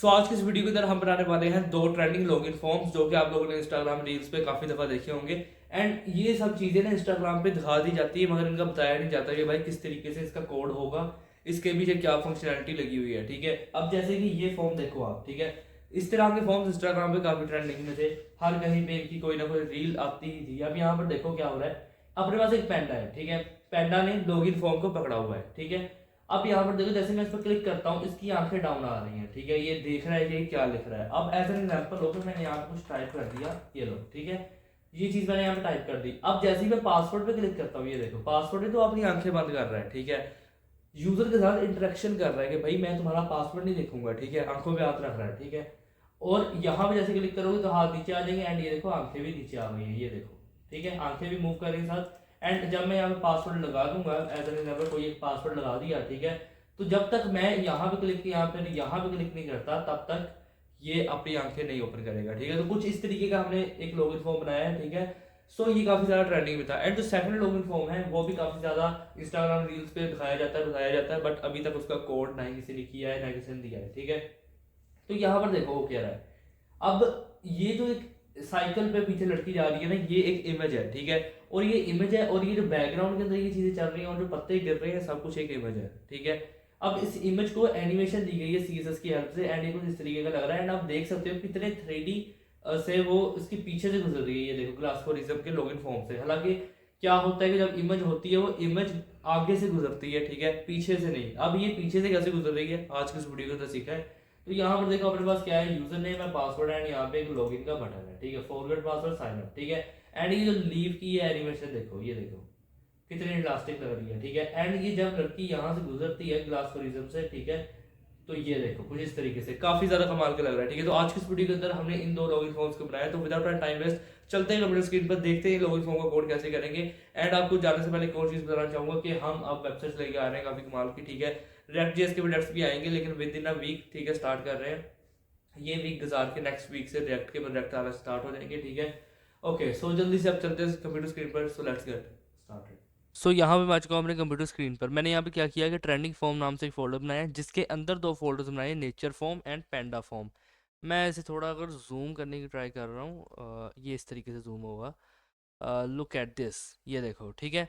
सो आज की इस वीडियो के अंदर हम बनाने वाले हैं दो ट्रेंडिंग लॉगिन फॉर्म्स जो कि आप लोगों ने इंस्टाग्राम रील्स पे काफी दफा देखे होंगे। एंड ये सब चीजें ना इंस्टाग्राम पे दिखा दी जाती है मगर इनका बताया नहीं जाता कि भाई किस तरीके से इसका कोड होगा, इसके पीछे क्या फंक्शनैलिटी लगी हुई है। ठीक है, अब जैसे कि ये फॉर्म देखो आप, ठीक है, इस तरह के फॉर्म्स इंस्टाग्राम पे काफी ट्रेंडिंग में थे। हर कहीं पे इनकी कोई ना कोई रील आती ही थी। अब यहाँ पर देखो क्या हो रहा है। अपने पास एक पैंडा है, ठीक है, पैंडा ने लॉगिन फॉर्म को पकड़ा हुआ है, ठीक है। अब यहाँ पर देखो जैसे मैं इस पर क्लिक करता हूँ इसकी आंखें डाउन आ रही हैं, ठीक है, ये देख रहा है कि ये क्या लिख रहा है। अब एज एन एग्जाम्पल होकर मैंने यहाँ पर कुछ टाइप कर दिया, ये लो, ठीक है, ये चीज मैंने यहाँ पे टाइप कर दी। अब जैसे ही मैं पासवर्ड पे क्लिक करता हूँ, ये देखो पासवर्ड है तो अपनी आंखें बंद कर रहा है, ठीक है, यूजर के साथ इंटरेक्शन कर रहा है कि भाई मैं तुम्हारा पासवर्ड नहीं देखूंगा, ठीक है, आंखों पे हाथ रख रहा है, ठीक है। और यहाँ पे जैसे क्लिक करोगे तो हाथ नीचे आ जाएंगे एंड ये देखो आंखें भी नीचे आ गई हैं, ये देखो, ठीक है, आंखें भी मूव कर रही हैं साथ। एंड जब मैं यहाँ पे पासवर्ड लगा दूंगा, एज एन एग्जाम्पल कोई एक पासवर्ड लगा दिया, ठीक है, तो जब तक मैं यहाँ पे क्लिक यहाँ पे क्लिक नहीं करता तब तक ये अपनी आंखें नहीं ओपन करेगा, ठीक है। तो कुछ इस तरीके का हमने एक लॉगिन फॉर्म बनाया है, ठीक है। सो ये काफी ज्यादा ट्रेंडिंग में था। एंड जो सेकंड लॉगिन फॉर्म है वो भी काफी ज्यादा इंस्टाग्राम रील्स पे दिखाया जाता है, बताया जाता है, बट अभी तक उसका कोड ना ही किसी ने किया है ना किसी ने दिया है, ठीक है। तो यहाँ पर देखो वो कह रहा है, अब ये जो एक साइकिल पे पीछे लटकी जा रही है ना, ये एक इमेज है, ठीक है, और ये इमेज है और ये जो बैकग्राउंड के अंदर ये चीजें चल रही हैं और जो पत्ते गिर रहे हैं सब कुछ एक इमेज है, ठीक है। अब इस इमेज को एनिमेशन दी गई है सीएसएस की हेल्प से एंड ये कुछ इस तरीके का लग रहा है। एंड आप देख सकते हो कितने 3D से वो इसके पीछे से गुजर रही है, ये देखो ग्लासफोरिज्म के लॉगिन फॉर्म से। हालांकि क्या होता है कि जब इमेज होती है वो इमेज आगे से गुजरती है, ठीक है, पीछे से नहीं। अब ये पीछे से कैसे गुजर रही है आज की इस वीडियो के अंदर सीखा है। तो यहाँ पर देखो अपने पास क्या है, यूजर नेम है, पासवर्ड है, एंड यहाँ पे एक लॉगिन का बटन है, ठीक है, फॉरगेट पासवर्ड साइन अप, ठीक है। एंड ये जो लीव की है एनिमेशन देखो, ये देखो कितनी इलास्टिक लग रही है, ठीक है। एंड ये जब लड़की यहाँ से गुजरती है ग्लास प्रिज्म से, ठीक है, तो ये देखो कुछ इस तरीके से काफी ज्यादा कमाल का लग रहा है, ठीक है। तो आज की इस वीडियो के अंदर हमने इन दो लॉगिन फॉर्म्स को बनाया। तो विदाउट टाइम वेस्ट चलते हैं कंप्यूटर स्क्रीन पर, देखते हैं लॉगिन फॉर्म का कोड कैसे करेंगे। एंड आपको जाने से पहले एक और चीज बताना चाहूंगा कि हम अब वेबसाइट लेके आ रहे हैं काफी कमाल की, ठीक है। रिएक्ट जेएस के प्रोडक्ट्स भी आएंगे लेकिन विद इन अ वीक, ठीक है, स्टार्ट कर रहे हैं। ये वीक गुजार के नेक्स्ट वीक से रिएक्ट के प्रोडक्ट आना स्टार्ट हो जाएंगे, ठीक है। ओके, सो जल्दी से अब चलते हैं कंप्यूटर स्क्रीन पर, सो लेट्स गेट स्टार्टेड। सो यहाँ पे मैं आ चुका हूँ अपने कंप्यूटर स्क्रीन पर। मैंने यहाँ पे क्या किया कि ट्रेंडिंग फॉर्म नाम से एक फोल्डर बनाया है जिसके अंदर दो फोल्डर्स बनाए, nature form and panda form. मैं इसे थोड़ा अगर जूम करने की ट्राई कर रहा हूँ, ये इस तरीके से जूम होगा। लुक एट दिस, ये देखो, ठीक है।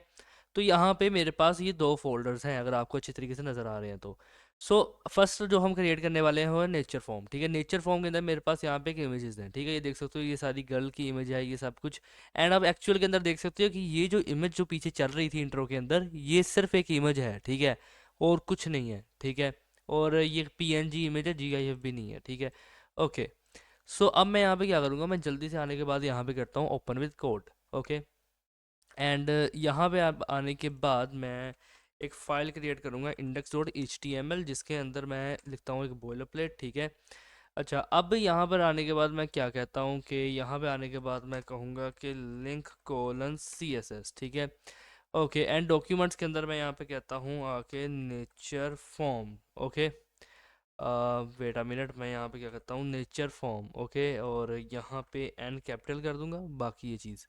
तो यहाँ पे मेरे पास ये दो फोल्डर्स हैं अगर आपको अच्छी तरीके से नज़र आ रहे हैं तो। सो फर्स्ट जो हम क्रिएट करने वाले हैं वो है नेचर फॉर्म, ठीक है। नेचर फॉर्म के अंदर मेरे पास यहाँ पे एक इमेजेस हैं, ठीक है, ये देख सकते हो, ये सारी गर्ल की इमेज है, ये सब कुछ। एंड आप एक्चुअल के अंदर देख सकते हो कि ये जो इमेज जो पीछे चल रही थी इंट्रो के अंदर, ये सिर्फ एक इमेज है, ठीक है, और कुछ नहीं है, ठीक है। और ये PNG इमेज है, GIF भी नहीं है, ठीक है। ओके, सो अब मैं यहाँ पे क्या करूँगा, मैं जल्दी से आने के बाद यहाँ पे करता हूँ open with code. Okay, and यहाँ पे आप आने के बाद मैं एक फ़ाइल क्रिएट करूँगा index.html जिसके अंदर मैं लिखता हूँ एक बॉयलर प्लेट, ठीक है। अच्छा, अब यहाँ पर आने के बाद मैं क्या कहता हूँ कि यहाँ पे आने के बाद मैं कहूँगा कि लिंक कोलन CSS, ठीक है। ओके, एंड डॉक्यूमेंट्स के अंदर मैं यहाँ पे कहता हूँ आके nature form. Okay, wait a minute, मैं यहाँ पे क्या करता हूँ, नेचर फॉर्म, ओके, और यहाँ पे एन कैपिटल कर दूंगा, बाकी ये चीज़,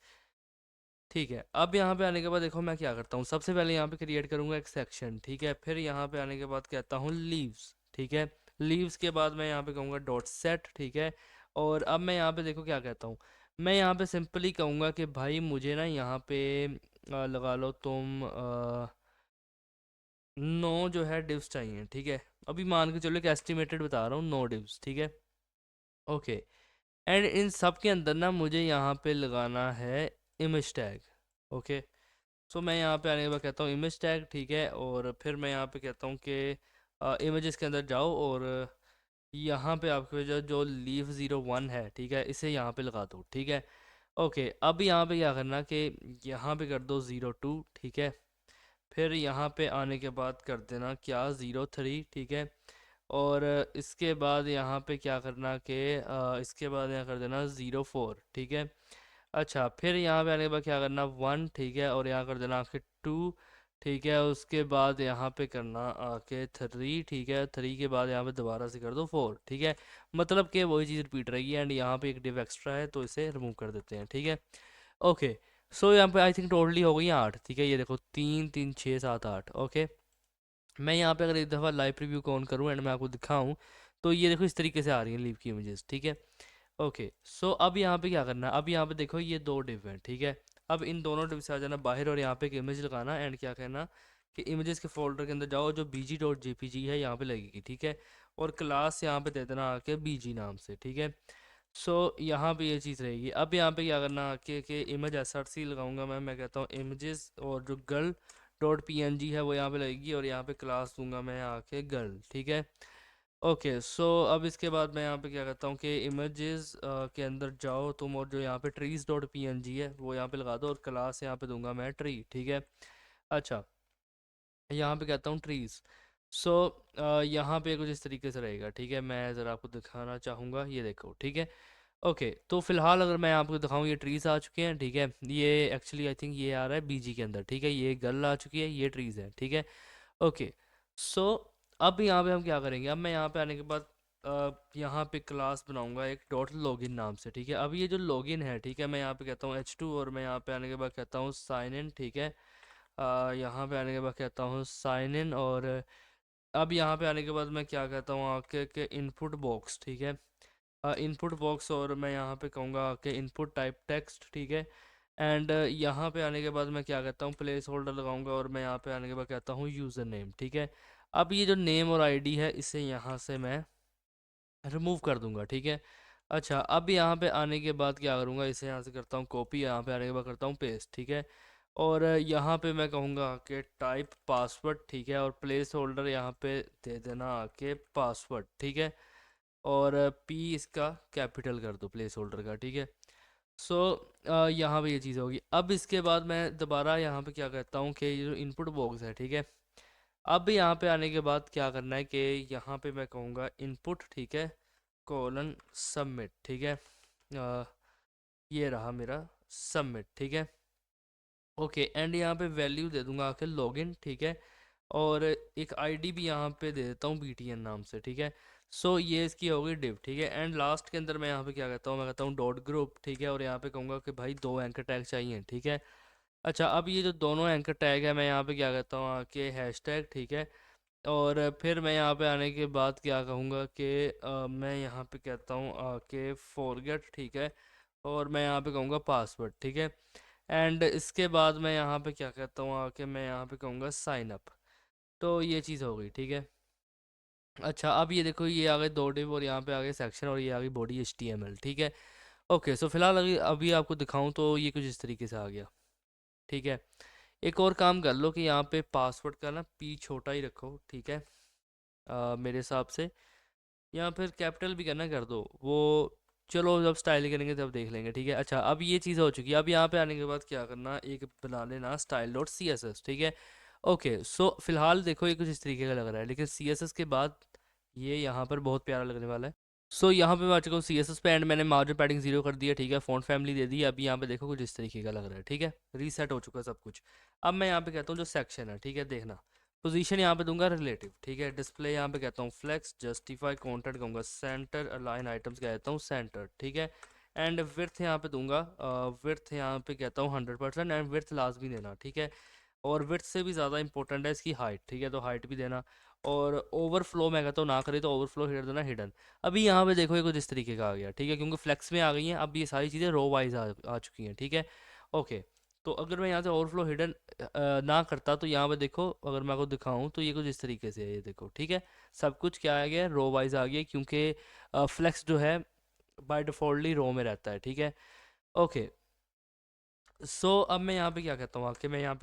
ठीक है। अब यहाँ पे आने के बाद देखो मैं क्या करता हूँ, सबसे पहले यहाँ पे क्रिएट करूँगा एक सेक्शन, ठीक है। फिर यहाँ पे आने के बाद कहता हूँ लीव्स, ठीक है। लीव्स के बाद मैं यहाँ पे कहूँगा डॉट सेट, ठीक है। और अब मैं यहाँ पे देखो क्या कहता हूँ, मैं यहाँ पे सिंपली कहूँगा कि भाई मुझे ना यहाँ पे लगा लो तुम 9 जो है डिव्स चाहिए, ठीक है। अभी मान के चलो एक एस्टिमेटेड बता रहा हूँ, 9 डिव्स, ठीक है। ओके, एंड इन सब के अंदर ना मुझे यहाँ पे लगाना है इमेज टैग। ओके, सो मैं यहाँ पे आने के बाद कहता हूँ इमेज टैग, ठीक है। और फिर मैं यहाँ पे कहता हूँ कि इमेजेस के अंदर जाओ और यहाँ पे आपके जो जो लीव 01 है, ठीक है, इसे यहाँ पे लगा दो, ठीक है। ओके, अब यहाँ पे क्या करना कि यहाँ पे कर दो 02, ठीक है। फिर यहाँ पे आने के बाद कर देना क्या 03, ठीक है। और इसके बाद यहाँ पे क्या करना कि इसके बाद यहाँ कर देना 04, ठीक है। अच्छा, फिर यहाँ पे आने के बाद क्या करना 1, ठीक है, और यहाँ कर देना आके 2, ठीक है। उसके बाद यहाँ पे करना आके 3, ठीक है। 3 के बाद यहाँ पे दोबारा से कर दो 4, ठीक है। मतलब कि वही चीज़ रिपीट रहेगी एंड यहाँ पे एक डिव एक्स्ट्रा है तो इसे रिमूव कर देते हैं, ठीक है। ओके, सो यहाँ पे आई थिंक टोटली हो गई 8, ठीक है। ये देखो 3 3 6 7 8। ओके, मैं यहाँ पे अगर एक दफ़ा लाइव प्रीव्यू को ऑन करूँ एंड मैं आपको दिखाऊँ तो ये देखो इस तरीके से आ रही हैं लीफ की इमेजेस, ठीक है। ओके, सो अब यहाँ पे क्या करना है, अब यहाँ पे देखो ये दो डिव हैं, ठीक है। अब इन दोनों डिव से आ जाना बाहर और यहाँ पे एक इमेज लगाना एंड क्या कहना कि इमेजेस के फोल्डर के अंदर जाओ, जो bg.jpg है यहाँ पे लगेगी, ठीक है। और क्लास यहाँ पे दे देना आके bg नाम से, ठीक है। सो यहाँ पे ये चीज़ रहेगी। अब यहाँ पे क्या करना आके कि इमेज एसआरसी लगाऊंगा मैं कहता हूँ इमेजेस, और जो गर्ल डॉट png है वो यहाँ पे लगेगी, और यहाँ पे क्लास दूंगा मैं आके गर्ल, ठीक है। ओके, सो अब इसके बाद मैं यहाँ पे क्या करता हूँ कि इमेजेस के अंदर जाओ तुम, और जो यहाँ पे ट्रीज डॉट png है वो यहाँ पे लगा दो, और क्लास यहाँ पे दूंगा मैं ट्री, ठीक है। अच्छा, यहाँ पे कहता हूँ ट्रीज। सो यहाँ पे कुछ इस तरीके से रहेगा, ठीक है। मैं ज़रा आपको दिखाना चाहूँगा, ये देखो, ठीक है। ओके, तो फिलहाल अगर मैं आपको दिखाऊँ, ये ट्रीज आ चुके हैं, ठीक है। ये एक्चुअली आई थिंक ये आ रहा है बीजी के अंदर, ठीक है। ये गर्ल आ चुकी है, ये ट्रीज है, ठीक है। ओके, सो अब यहाँ पे हम क्या करेंगे, अब मैं यहाँ पे आने के बाद यहाँ पे क्लास बनाऊंगा एक डॉट लॉगिन नाम से, ठीक है। अब ये जो लॉगिन है, ठीक है, मैं यहाँ पे कहता हूँ h2, और मैं यहाँ पे आने के बाद कहता हूँ साइन इन, ठीक है। यहाँ पे आने के बाद कहता हूँ साइन इन, और अब यहाँ पे आने के बाद मैं क्या कहता हूँ आके के इनपुट बॉक्स, ठीक है। इनपुट बॉक्स, और मैं यहाँ पे कहूँगा कि इनपुट टाइप टेक्स्ट, ठीक है। एंड यहाँ पे आने के बाद मैं क्या कहता हूँ प्लेस होल्डर लगाऊंगा, और मैं यहाँ पे आने के बाद कहता हूँ यूज़र नेम, ठीक है। अब ये जो नेम और आईडी है इसे यहाँ से मैं रिमूव कर दूंगा, ठीक है। अच्छा, अब यहाँ पे आने के बाद क्या करूँगा, इसे यहाँ से करता हूँ कॉपी, यहाँ पे आने के बाद करता हूँ पेस्ट, ठीक है। और यहाँ पे मैं कहूँगा कि टाइप पासवर्ड, ठीक है, और प्लेस होल्डर यहाँ पे दे देना आके पासवर्ड, ठीक है। और पी इसका कैपिटल कर दो प्लेस होल्डर का, ठीक है। सो यहाँ पे ये चीज़ होगी। अब इसके बाद मैं दोबारा यहाँ पे क्या कहता हूँ कि ये जो इनपुट बॉक्स है, ठीक है। अब यहाँ पे आने के बाद क्या करना है कि यहाँ पे मैं कहूँगा इनपुट, ठीक है, कोलन सबमिट, ठीक है। ये रहा मेरा सबमिट, ठीक है। ओके, एंड यहाँ पे वैल्यू दे दूंगा आके लॉगिन, ठीक है। और एक आईडी भी यहाँ पे दे देता हूँ btn नाम से, ठीक है। सो ये इसकी होगी डिव, ठीक है। एंड लास्ट के अंदर मैं यहाँ पे क्या कहता हूँ, मैं कहता हूँ डॉट ग्रुप, ठीक है। और यहाँ पे कहूँगा कि भाई दो एंकर टैग चाहिए, ठीक है। अच्छा, अब ये जो दोनों एंकर टैग है मैं यहाँ पे क्या कहता हूँ आके हैश टैग, ठीक है। और फिर मैं यहाँ पे आने के बाद क्या कहूँगा कि मैं यहाँ पे कहता हूँ आके फॉरगेट, ठीक है। और मैं यहाँ पे कहूँगा पासवर्ड, ठीक है। एंड इसके बाद मैं यहाँ पे क्या कहता हूँ आके मैं यहाँ पे कहूँगा साइन अप। तो ये चीज़ हो गई, ठीक है। अच्छा, अब ये देखो ये आ गए दो डिव, और यहाँ पे आ गए सेक्शन, और ये आ गई बॉडी HTML, ठीक है। ओके, सो फिलहाल अभी अभी आपको दिखाऊं तो ये कुछ इस तरीके से आ गया, ठीक है। एक और काम कर लो कि यहाँ पे पासवर्ड का ना पी छोटा ही रखो, ठीक है। मेरे हिसाब से, या फिर कैपिटल भी करना कर दो वो, चलो जब स्टाइल करेंगे तब देख लेंगे, ठीक है। अच्छा, अब ये चीज़ हो चुकी है। अब यहाँ पे आने के बाद क्या करना, एक बना लेना स्टाइल डॉट CSS, ठीक है। ओके, सो फिलहाल देखो ये कुछ इस तरीके का लग रहा है, लेकिन CSS के बाद ये यहाँ पर बहुत प्यारा लगने वाला है। सो यहाँ पे मैं आ चुका हूँ CSS पे, एंड मैंने मार्जिन पैडिंग 0 कर दिया, ठीक है। फ़ॉन्ट फैमिली दे दी। अभी यहाँ पे देखो कुछ इस तरीके का लग रहा है, ठीक है। रीसेट हो चुका है सब कुछ। अब मैं यहाँ पे कहता हूँ जो सेक्शन है, ठीक है, देखना पोजीशन यहाँ पे दूंगा रिलेटिव, ठीक है। डिस्प्ले यहाँ पे कहता हूँ फ्लेक्स, जस्टिफाई कंटेंट कहूँगा सेंटर, अलाइन आइटम्स कहता हूँ सेंटर, ठीक है। एंड विर्थ यहाँ पे दूंगा, विर्थ यहाँ पे कहता हूँ 100%, एंड विर्थ लाजमी देना, ठीक है। और विड्थ से भी ज़्यादा इंपॉर्टेंट है इसकी हाइट, ठीक है, तो हाइट भी देना। और ओवरफ्लो मैं कहता हूँ ना करे तो ओवरफ्लो हिडन देना, हिडन। अभी यहाँ पे देखो ये कुछ इस तरीके का आ गया, ठीक है, क्योंकि फ्लेक्स में आ गई हैं अब ये सारी चीज़ें रो वाइज आ चुकी हैं, ठीक है। ओके, तो अगर मैं यहाँ से ओवरफ्लो हिडन ना करता तो यहाँ पे देखो, अगर मैं आपको दिखाऊँ तो ये कुछ इस तरीके से है, ये देखो, ठीक है। सब कुछ क्या आ गया, रो वाइज आ गया, क्योंकि फ्लेक्स जो है बाय डिफ़ॉल्टली रो में रहता है, ठीक है। ओके, अब मैं यहाँ पे क्या कहता हूँ कि मैं यहाँ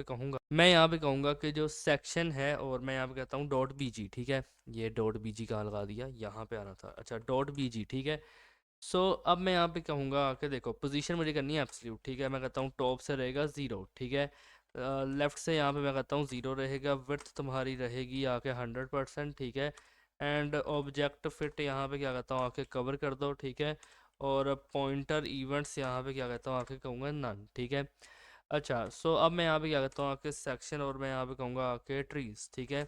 पे कहूँगा कि जो सेक्शन है, और मैं यहाँ पे कहता हूँ डॉट bg, ठीक है। ये डॉट bg कहाँ लगा दिया, यहाँ पे आना था, अच्छा डॉट bg, ठीक है। अब मैं यहाँ पे कहूँगा कि देखो पोजीशन मुझे करनी है एब्सोल्यूट, ठीक है। मैं कहता हूँ टॉप से रहेगा 0, ठीक है। लेफ्ट से यहाँ पे मैं कहता हूँ 0 रहेगा, विड्थ तुम्हारी रहेगी आके 100%, ठीक है। एंड ऑब्जेक्ट फिट यहाँ पे क्या कहता हूँ आके कवर कर दो, ठीक है। और पॉइंटर इवेंट्स यहाँ पे क्या कहता हूँ आके कहूँगा नन, ठीक है। अच्छा, अब मैं यहाँ पे क्या कहता हूँ आके सेक्शन, और मैं यहाँ पे कहूँगा आके ट्रीज, ठीक है।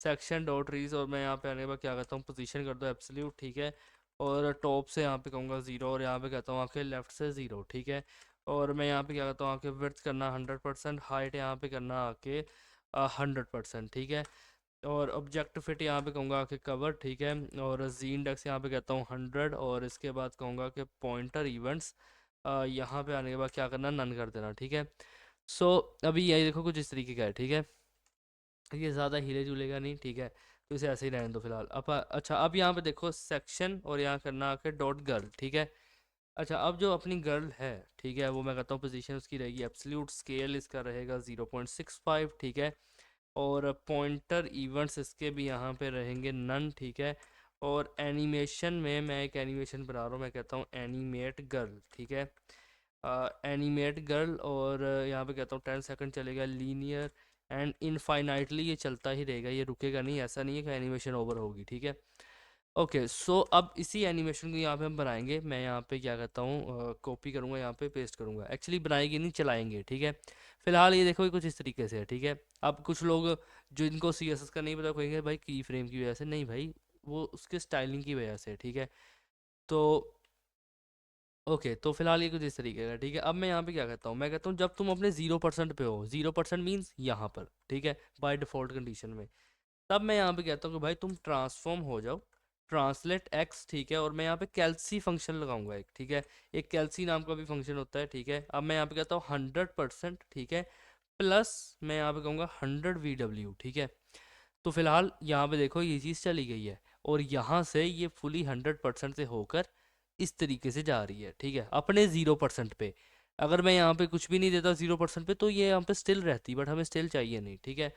सेक्शन डॉट ट्रीज, और मैं यहाँ पे आने के बाद क्या कहता हूँ पोजीशन कर दो एब्सोल्यूट, ठीक है। और टॉप से यहाँ पे कहूँगा 0, और यहाँ पे कहता हूँ आके लेफ्ट से 0, ठीक है। और मैं यहाँ पे क्या कहता हूँ आके विड्थ करना 100%, हाइट यहाँ पे करना आके 100%, ठीक है। और ऑब्जेक्ट फिट यहाँ पे कहूँगा कि कवर, ठीक है। और जी इंडेक्स यहाँ पे कहता हूँ 100, और इसके बाद कहूँगा कि पॉइंटर इवेंट्स यहाँ पे आने के बाद क्या करना, नन कर देना, ठीक है। सो अभी यही देखो कुछ इस तरीके का है, ठीक है। ये ज़्यादा हिले जुलेगा नहीं, ठीक है, तो इसे ऐसे ही रहने दो फिलहाल। अब अच्छा, अब यहाँ पे देखो सेक्शन, और यहाँ करना आके डॉट गर्ल, ठीक है। अच्छा, अब जो अपनी गर्ल है, ठीक है, वो मैं कहता हूँ पोजीशन उसकी रहेगी एब्सोल्यूट, स्केल इसका रहेगा 0.65, ठीक है। और पॉइंटर इवेंट्स इसके भी यहाँ पे रहेंगे नन, ठीक है। और एनिमेशन में मैं एक एनिमेशन बना रहा हूँ, मैं कहता हूँ एनिमेट गर्ल, ठीक है। एनिमेट गर्ल, और यहाँ पे कहता हूँ 10 सेकंड चलेगा, लीनियर एंड इनफाइनाइटली ये चलता ही रहेगा, ये रुकेगा नहीं, ऐसा नहीं है कि एनिमेशन ओवर होगी, ठीक है। ओके, सो अब इसी एनिमेशन को यहाँ पे हम बनाएंगे। मैं यहाँ पे क्या करता हूँ, कॉपी करूँगा, यहाँ पे पेस्ट करूँगा, एक्चुअली बनाएंगे नहीं, चलाएंगे, ठीक है। फिलहाल ये देखो, ये कुछ इस तरीके से है, ठीक है। अब कुछ लोग जो इनको CSS का नहीं पता कहेंगे भाई की फ्रेम की वजह से, नहीं भाई, वो उसके स्टाइलिंग की वजह से, ठीक है। तो ओके, तो फिलहाल ये कुछ इस तरीके का, ठीक है। अब मैं यहाँ पे क्या कहता हूँ, मैं कहता हूँ जब तुम अपने 0% पे हो, 0% मीन्स यहाँ पर, ठीक है, बाय डिफ़ॉल्ट कंडीशन में, तब मैं यहाँ पे कहता हूँ कि भाई तुम ट्रांसफॉर्म हो जाओ, ट्रांसलेट एक्स, ठीक है। और मैं यहाँ पे कैल्सी फंक्शन लगाऊंगा एक, ठीक है। एक कैल्सी नाम का भी फंक्शन होता है, ठीक है। अब मैं यहाँ पे कहता हूँ 100%, ठीक है, प्लस मैं यहाँ पे कहूँगा 100 VW, ठीक है। तो फिलहाल यहाँ पे देखो ये चीज़ चली गई है, और यहाँ से ये फुली 100% से होकर इस तरीके से जा रही है, ठीक है, अपने 0% पे। अगर मैं यहाँ पे कुछ भी नहीं देता 0% पे, तो ये यहाँ पे स्टिल रहती, बट हमें स्टिल चाहिए नहीं, ठीक है।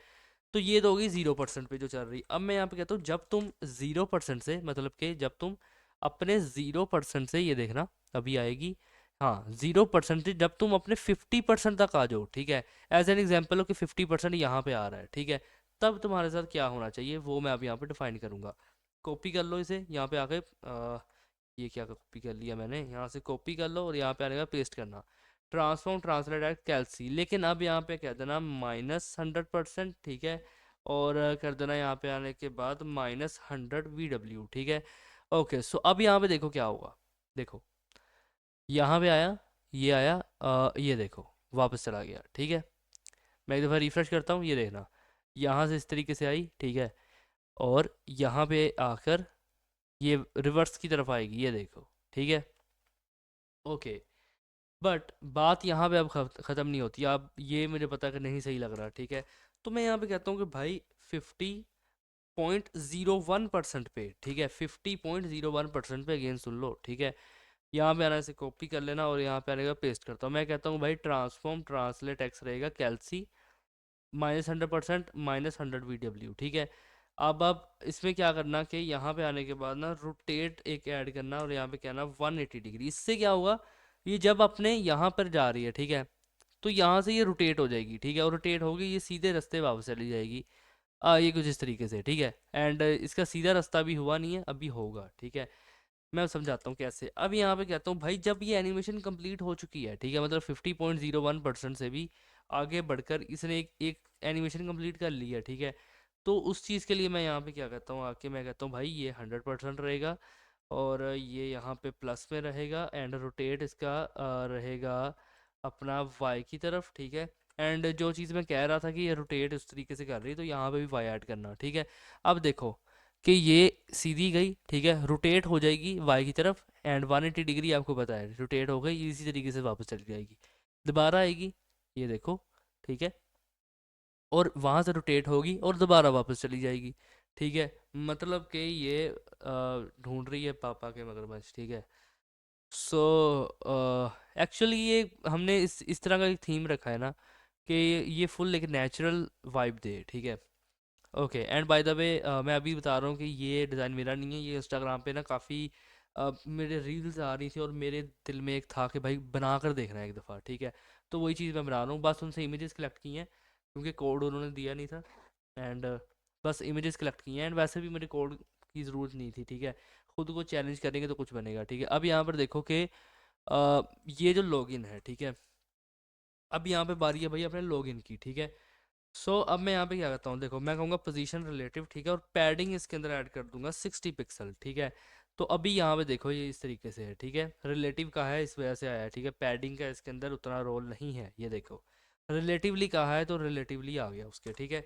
तो ये तो होगी 0% पे जो चल रही। अब मैं यहाँ पे कहता हूँ जब तुम 0% से, मतलब कि जब तुम अपने 0% से, ये देखना अभी आएगी, हाँ, 0% से जब तुम अपने 50% तक आ जाओ, ठीक है। एज एन एग्जाम्पल हो कि 50% यहाँ पे आ रहा है, ठीक है, तब तुम्हारे साथ क्या होना चाहिए वो मैं अब यहाँ पे डिफाइन करूँगा। कॉपी कर लो इसे, यहाँ पे आके ये क्या कॉपी कर लिया मैंने, यहाँ से कॉपी कर लो और यहाँ पे आने का पेस्ट करना, ट्रांसफॉर्म ट्रांसलेट एट कैल्सी। लेकिन अब यहाँ पे कह देना -100%, ठीक है। और कर देना यहाँ पे आने के बाद -100 VW, ठीक है। ओके, सो अब यहाँ पे देखो क्या होगा, देखो यहाँ पे आया, ये आया, ये देखो वापस चला गया, ठीक है। मैं एक दफ़ा रिफ्रेश करता हूँ, ये देखना यहाँ से इस तरीके से आई, ठीक है। और यहाँ पे आकर ये रिवर्स की तरफ आएगी, ये देखो, ठीक है। ओके, बट बात यहाँ पे अब ख़त्म नहीं होती। अब ये मुझे पता कि नहीं सही लग रहा, ठीक है। तो मैं यहाँ पे कहता हूँ कि भाई 50.01% पे, ठीक है, 50.01% पे, अगेन सुन लो, ठीक है। यहाँ पे आने से कॉपी कर लेना, और यहाँ पे आने का पेस्ट करता हूँ। मैं कहता हूँ भाई ट्रांसफॉर्म ट्रांसलेट एक्स रहेगा कैल्सी, -100%, -100 VW, ठीक है। अब इसमें क्या करना कि यहाँ पे आने के बाद ना रोटेट एक ऐड करना, और यहाँ पे कहना 180 डिग्री। इससे क्या होगा, ये जब अपने यहाँ पर जा रही है, ठीक है, तो यहाँ से ये रोटेट हो जाएगी, ठीक है। और रोटेट होगी, ये सीधे रास्ते वापस चली जाएगी, ये कुछ इस तरीके से, ठीक है। एंड इसका सीधा रास्ता भी हुआ नहीं है, अभी होगा, ठीक है। मैं समझाता हूँ कैसे। अब यहाँ पे कहता हूँ भाई जब ये एनिमेशन कंप्लीट हो चुकी है, ठीक है, मतलब 50.01% से भी आगे बढ़कर इसने एक एनिमेशन कंप्लीट कर ली है, ठीक है। तो उस चीज़ के लिए मैं यहाँ पे क्या कहता हूँ, आके मैं कहता हूँ भाई ये 100% रहेगा, और ये यहाँ पे प्लस में रहेगा, एंड रोटेट इसका रहेगा अपना वाई की तरफ, ठीक है। एंड जो चीज़ मैं कह रहा था कि ये रोटेट उस तरीके से कर रही है, तो यहाँ पे भी वाई ऐड करना, ठीक है। अब देखो कि ये सीधी गई, ठीक है, रोटेट हो जाएगी वाई की तरफ, एंड 180 डिग्री आपको पता है रोटेट हो गई, इसी तरीके से वापस चली जाएगी, दोबारा आएगी, ये देखो, ठीक है। और वहाँ से रोटेट होगी और दोबारा वापस चली जाएगी, ठीक है। मतलब कि ये ढूंढ रही है पापा के मगरमच्छ, ठीक है। सो एक्चुअली ये हमने इस तरह का एक थीम रखा है ना, कि ये फुल एक नेचुरल वाइब दे, ठीक है। Okay, and by the way मैं अभी बता रहा हूँ कि ये डिज़ाइन मेरा नहीं है, ये इंस्टाग्राम पे ना काफ़ी मेरे रील्स आ रही थी, और मेरे दिल में एक था कि भाई बना कर देखना है एक दफ़ा, ठीक है। तो वही चीज़ मैं बना रहा हूँ, बस उनसे इमेजेस कलेक्ट की हैं, क्योंकि कोड उन्होंने दिया नहीं था। एंड बस इमेजेस कलेक्ट की हैं, एंड वैसे भी मेरे कोड की ज़रूरत नहीं थी, ठीक है। खुद को चैलेंज करेंगे तो कुछ बनेगा, ठीक है। अब यहाँ पर देखो कि ये जो लॉगिन है, ठीक है, अब यहाँ पे बारी है भाई अपने लॉगिन की, ठीक है। सो अब मैं यहाँ पे क्या करता हूँ, देखो मैं कहूँगा पोजीशन रिलेटिव, ठीक है, और पैडिंग इसके अंदर ऐड कर दूंगा 60 पिक्सल, ठीक है। तो अभी यहाँ पे देखो ये इस तरीके से है, ठीक है। रिलेटिव कहा है इस वजह से आया है, ठीक है, पैडिंग का इसके अंदर उतना रोल नहीं है, ये देखो। रिलेटिवली कहा है तो रिलेटिवली आ गया उसके, ठीक है।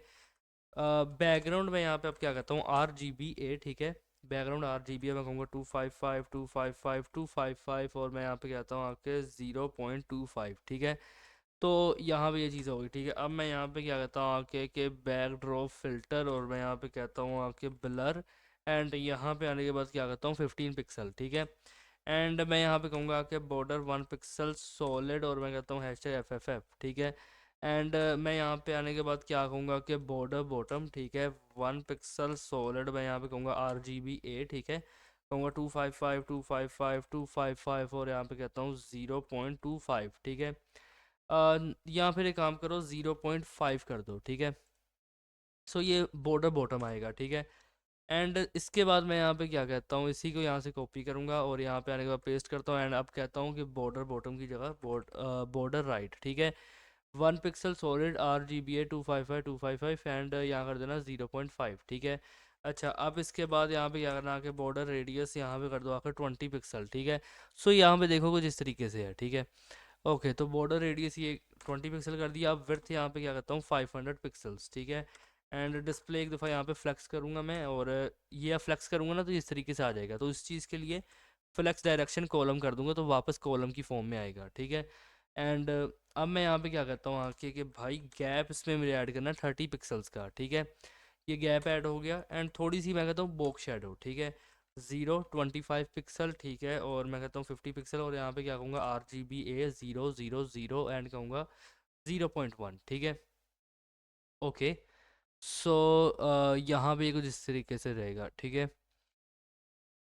बैकग्राउंड में यहाँ पे अब क्या कहता हूँ, RGBA, ठीक है। बैकग्राउंड RGBA मैं कहूँगा 255 255 255, और मैं यहाँ पे कहता हूँ आपके 0.25, ठीक है। तो यहाँ पे ये चीज़ होगी, ठीक है। अब मैं यहाँ पे क्या कहता हूँ आके के बैक ड्रॉप फिल्टर, और मैं यहाँ पे कहता हूँ आके ब्लर, एंड यहाँ पे आने के बाद क्या कहता हूँ 15 पिक्सल, ठीक है। एंड मैं यहाँ पे कहूँगा कि बॉर्डर 1 पिक्सल सॉलिड, और मैं कहता हूँ #FFF, ठीक है। एंड मैं यहाँ पे आने के बाद क्या कहूँगा कि बॉर्डर बॉटम, ठीक है, 1 पिक्सल सॉलिड, मैं यहाँ पे कहूँगा RGBA, ठीक है। कहूँगा 255 255 255, और यहाँ पे कहता हूँ 0.25, ठीक है। यहाँ फिर एक काम करो, 0.5 कर दो, ठीक है। सो ये बॉर्डर बॉटम आएगा, ठीक है। एंड इसके बाद मैं यहाँ पे क्या कहता हूँ, इसी को यहाँ से कॉपी करूँगा और यहाँ पे आने के बाद पेस्ट करता हूँ, एंड अब कहता हूँ कि बॉर्डर बॉटम की जगह बॉर्डर राइट, ठीक है। 1 पिक्सल सॉलिड RGBA 255 एंड यहाँ कर देना 0.5, ठीक है। अच्छा, अब इसके बाद यहाँ पे क्या करना, कि बॉर्डर रेडियस यहाँ पे कर दो आकर 20 पिक्सल, ठीक है। सो यहाँ पे देखो कुछ इस तरीके से है, ठीक है। ओके, तो बॉर्डर रेडियस ये 20 पिक्सल कर दिया। अब विड्थ यहाँ पे क्या करता हूँ 500 पिक्सल्स, ठीक है। एंड डिस्प्ले एक दफ़ा यहाँ पे फ्लेक्स करूँगा मैं, और ये फ्लेक्स करूँगा ना तो इस तरीके से आ जाएगा। तो इस चीज़ के लिए फ्लेक्स डायरेक्शन कॉलम कर दूंगा, तो वापस कॉलम की फॉर्म में आएगा, ठीक है। एंड अब मैं यहाँ पे क्या करता हूँ आके कि भाई गैप इसमें मुझे ऐड करना 30 पिक्सल्स का, ठीक है। ये गैप ऐड हो गया, एंड थोड़ी सी मैं कहता हूँ बॉक्स शेडो, ठीक है। 25 पिक्सल, ठीक है, और मैं कहता हूँ 50 पिक्सल, और यहाँ पे क्या कहूँगा RGBA 000 एंड कहूँगा 0.1, ठीक है। ओके, सो यहाँ पे कुछ इस तरीके से रहेगा, ठीक है।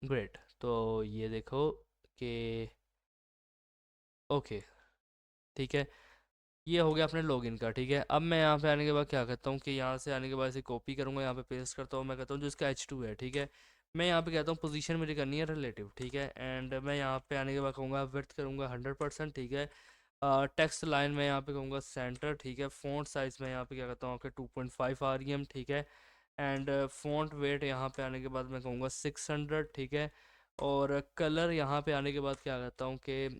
ग्रेट, तो ये देखो कि ओके, ठीक है। ये हो गया अपने लॉगिन का, ठीक है। अब मैं यहाँ पे आने के बाद क्या करता हूँ कि यहाँ से आने के बाद इसे कॉपी करूँगा, यहाँ पे पेस्ट करता हूँ, मैं कहता हूँ जो इसका H2 है, ठीक है। मैं यहाँ पे कहता हूँ पोजीशन मेरी करनी है रिलेटिव, ठीक है। एंड मैं यहाँ पे आने के बाद कहूँगा विड्थ करूँगा 100%, ठीक है। टेक्स्ट लाइन में यहाँ पे कहूँगा सेंटर, ठीक है। फ़ॉन्ट साइज़ में यहाँ पे क्या कहता हूँ कि 2.5 REM, ठीक है। एंड फ़ॉन्ट वेट यहाँ पे आने के बाद मैं कहूँगा 600, ठीक है। और कलर यहाँ पे आने के बाद क्या कहता हूँ कि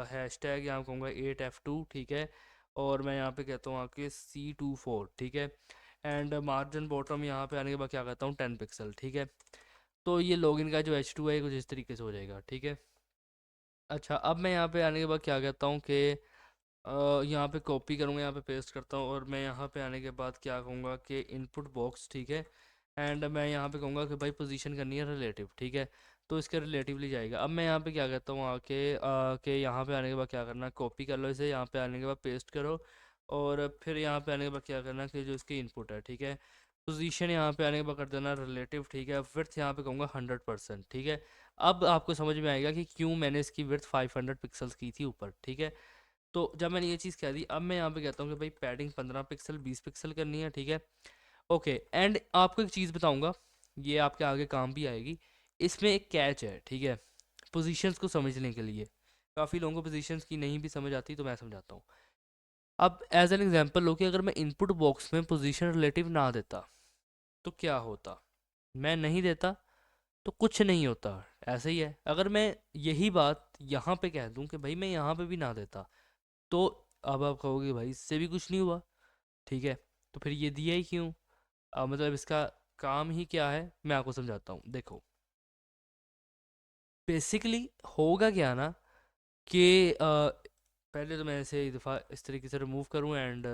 हैशटैग यहाँ कहूँगा 8F2, ठीक है। और मैं यहाँ पे कहता हूँ आपके C24, ठीक है। एंड मार्जिन बॉटम यहाँ पे आने के बाद क्या कहता हूँ 10 पिक्सल, ठीक है। तो ये लॉगिन का जो H2 है कुछ इस तरीके से हो जाएगा, ठीक है। अच्छा, अब मैं यहाँ पे आने के बाद क्या कहता हूँ कि यहाँ पे कॉपी करूँगा, यहाँ पे पेस्ट करता हूँ, और मैं यहाँ पे आने के बाद क्या कहूँगा कि इनपुट बॉक्स, ठीक है। एंड मैं यहाँ पे कहूँगा कि भाई पोजीशन करनी है रिलेटिव, ठीक है। तो इसके रिलेटिवली जाएगा। अब मैं यहाँ पे क्या कहता हूँ आके कि यहाँ पे आने के बाद क्या करना, कॉपी कर लो इसे, यहाँ पे आने के बाद पेस्ट करो, और फिर यहाँ पे आने के बाद क्या करना कि जो इसकी इनपुट है, ठीक है। पोजीशन यहाँ पे आने के बाद कर देना रिलेटिव, ठीक है। विड्थ यहाँ पे कहूँगा 100%, ठीक है। अब आपको समझ में आएगा कि क्यों मैंने इसकी विड्थ 500 पिक्सल्स की थी ऊपर, ठीक है। तो जब मैंने ये चीज़ कह दी, अब मैं यहाँ पे कहता हूँ कि भाई पैडिंग 15 पिक्सल 20 पिक्सल करनी है, ठीक है। ओके, एंड आपको एक चीज़ बताऊँगा, ये आपके आगे काम भी आएगी। इसमें एक कैच है, ठीक है, पोजीशंस को समझने के लिए। काफ़ी लोगों को पोजीशंस की नहीं भी समझ आती, तो मैं समझाता हूँ। अब एज एन एग्जांपल लो कि अगर मैं इनपुट बॉक्स में पोजीशन रिलेटिव ना देता तो क्या होता। मैं नहीं देता तो कुछ नहीं होता, ऐसे ही है। अगर मैं यही बात यहाँ पे कह दूँ कि भाई मैं यहाँ पे भी ना देता, तो अब आप कहोगे भाई इससे भी कुछ नहीं हुआ, ठीक है। तो फिर ये दिया ही क्यों, मतलब इसका काम ही क्या है, मैं आपको समझाता हूँ। देखो, बेसिकली होगा क्या ना कि पहले तो मैं इसे एक दफ़ा इस तरीके से रिमूव करूँ, एंड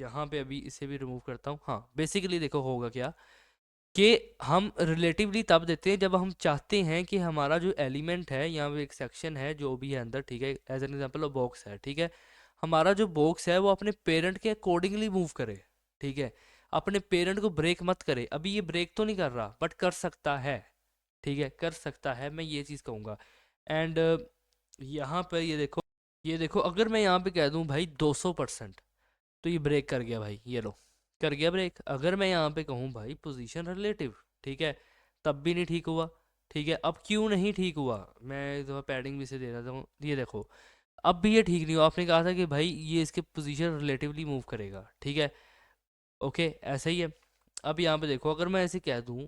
यहाँ पे अभी इसे भी रिमूव करता हूँ। हाँ, बेसिकली देखो होगा क्या कि हम रिलेटिवली तब देते हैं जब हम चाहते हैं कि हमारा जो एलिमेंट है या वो एक सेक्शन है जो भी है अंदर, ठीक है। एज एन एग्जांपल वो बॉक्स है, ठीक है। हमारा जो बॉक्स है वो अपने पेरेंट के अकॉर्डिंगली मूव करे, ठीक है। अपने पेरेंट को ब्रेक मत करे। अभी ये ब्रेक तो नहीं कर रहा, बट कर सकता है, ठीक है, कर सकता है, मैं ये चीज़ कहूँगा। एंड यहाँ पर ये देखो अगर मैं यहाँ पे कह दूँ भाई 200%, तो ये ब्रेक कर गया भाई, ये लो, कर गया ब्रेक। अगर मैं यहाँ पे कहूँ भाई पोजीशन रिलेटिव, ठीक है, तब भी नहीं ठीक हुआ, ठीक है। अब क्यों नहीं ठीक हुआ, मैं एक दफ़ा पैडिंग भी से दे रहा हूँ, ये देखो अब भी ये ठीक नहीं हुआ। आपने कहा था कि भाई ये इसके पोजीशन रिलेटिवली मूव करेगा, ठीक है। ओके, ऐसा ही है। अब यहाँ पे देखो अगर मैं ऐसे कह दूँ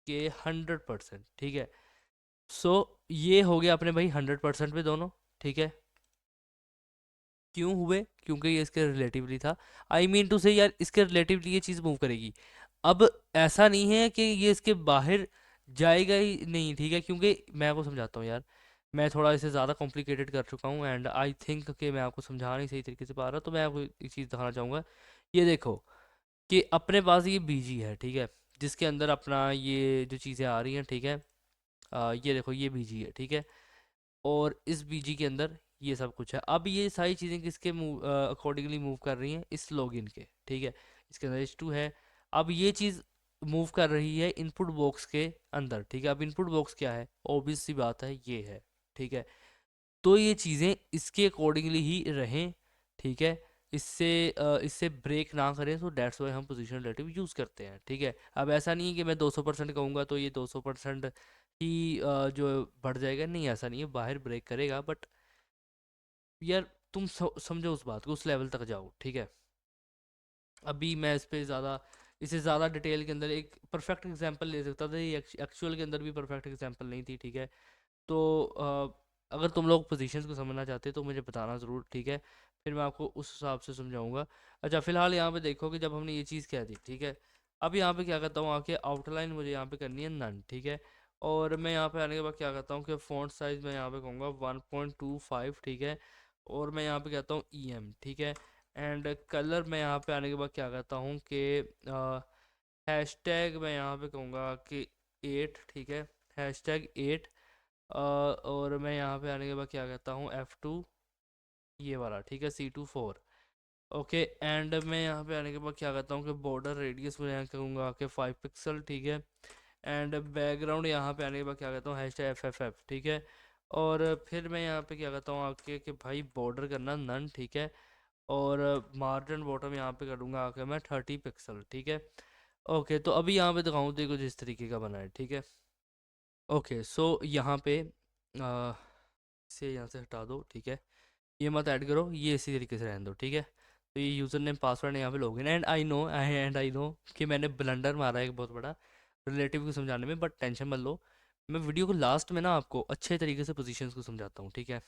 कि 100%, ठीक है। सो ये हो गया अपने भाई 100% पे दोनों, ठीक है। क्यों हुए, क्योंकि ये इसके रिलेटिवली था। आई मीन टू से यार इसके रिलेटिवली ये चीज़ मूव करेगी। अब ऐसा नहीं है कि ये इसके बाहर जाएगा ही नहीं, ठीक है, क्योंकि मैं आपको समझाता हूँ यार, मैं थोड़ा इसे ज़्यादा कॉम्प्लिकेटेड कर चुका हूँ एंड आई थिंक कि मैं आपको समझा नहीं सही तरीके से पा रहा, तो मैं आपको एक चीज़ दिखाना चाहूँगा। ये देखो कि अपने पास ये बीजी है, ठीक है, जिसके अंदर अपना ये जो चीज़ें आ रही हैं, ठीक है, ये देखो ये बीजी है, ठीक है, और इस बीजी के अंदर ये सब कुछ है। अब ये सारी चीज़ें किसके मूव अकॉर्डिंगली मूव कर रही हैं, इस लॉगिन के, ठीक है, इसके अंदर H2 है। अब ये चीज़ मूव कर रही है इनपुट बॉक्स के अंदर, ठीक है। अब इनपुट बॉक्स क्या है, ऑब्वियस सी बात है ये है, ठीक है। तो ये चीज़ें इसके अकॉर्डिंगली ही रहें, ठीक है, इससे ब्रेक ना करें, तो डेट्स वाई हम पोजीशन रिलेटिव यूज़ करते हैं, ठीक है। अब ऐसा नहीं है कि मैं 200% कहूँगा तो ये 200% ही जो बढ़ जाएगा, नहीं ऐसा नहीं है, बाहर ब्रेक करेगा, बट यार तुम समझो उस बात को, उस लेवल तक जाओ, ठीक है। अभी मैं इस पे ज़्यादा, इसे ज़्यादा डिटेल के अंदर एक परफेक्ट एग्जांपल ले सकता था, ये एक्चुअल के अंदर भी परफेक्ट एग्जांपल नहीं थी, ठीक है। तो अगर तुम लोग पोजीशंस को समझना चाहते तो मुझे बताना ज़रूर, ठीक है, फिर मैं आपको उस हिसाब से समझाऊंगा। अच्छा, फिलहाल यहाँ पे देखो कि जब हमने ये चीज़ कह दी, ठीक है, अब यहाँ पे क्या करता हूँ, आके आउटलाइन मुझे यहाँ पे करनी है नन, ठीक है। और मैं यहाँ पे आने के बाद क्या करता हूँ कि फ़ॉन्ट साइज़ मैं यहाँ पे कहूँगा 1.25, ठीक है। और मैं यहाँ पे कहता हूँ EM, ठीक है। एंड कलर मैं यहाँ पे आने के बाद क्या करता हूँ कि हैशटैग मैं यहाँ पे कहूँगा कि 8, ठीक है, #8। और मैं यहाँ पे आने के बाद क्या कहता हूँ F2, ये वाला, ठीक है, C2 4, ओके। एंड मैं यहाँ पे आने के बाद क्या कहता हूँ कि बॉर्डर रेडियस में यहाँ कहूँगा कि 5 पिक्सल, ठीक है। एंड बैकग्राउंड यहाँ पे आने के बाद क्या कहता हूँ #FFF, ठीक है। और फिर मैं यहाँ पे क्या कहता हूँ आके कि भाई बॉर्डर करना नन, ठीक है। और मार्जिन बॉटम यहाँ पे करूँगा आके मैं 30 पिक्सल, ठीक है। ओके, तो अभी यहाँ पे दिखाऊँ तो ये कुछ इस तरीके का बना है, ठीक है। ओके, सो यहाँ पे इसे यहाँ से हटा दो, ठीक है, ये मत ऐड करो, ये इसी तरीके से रहने दो, ठीक है। तो ये यूज़र नेम पासवर्ड यहाँ पे लॉगिन, एंड आई नो कि मैंने ब्लंडर मारा है एक बहुत बड़ा रिलेटिव को समझाने में, बट टेंशन मत लो, मैं वीडियो को लास्ट में ना आपको अच्छे तरीके से पोजीशंस को समझाता हूँ, ठीक है।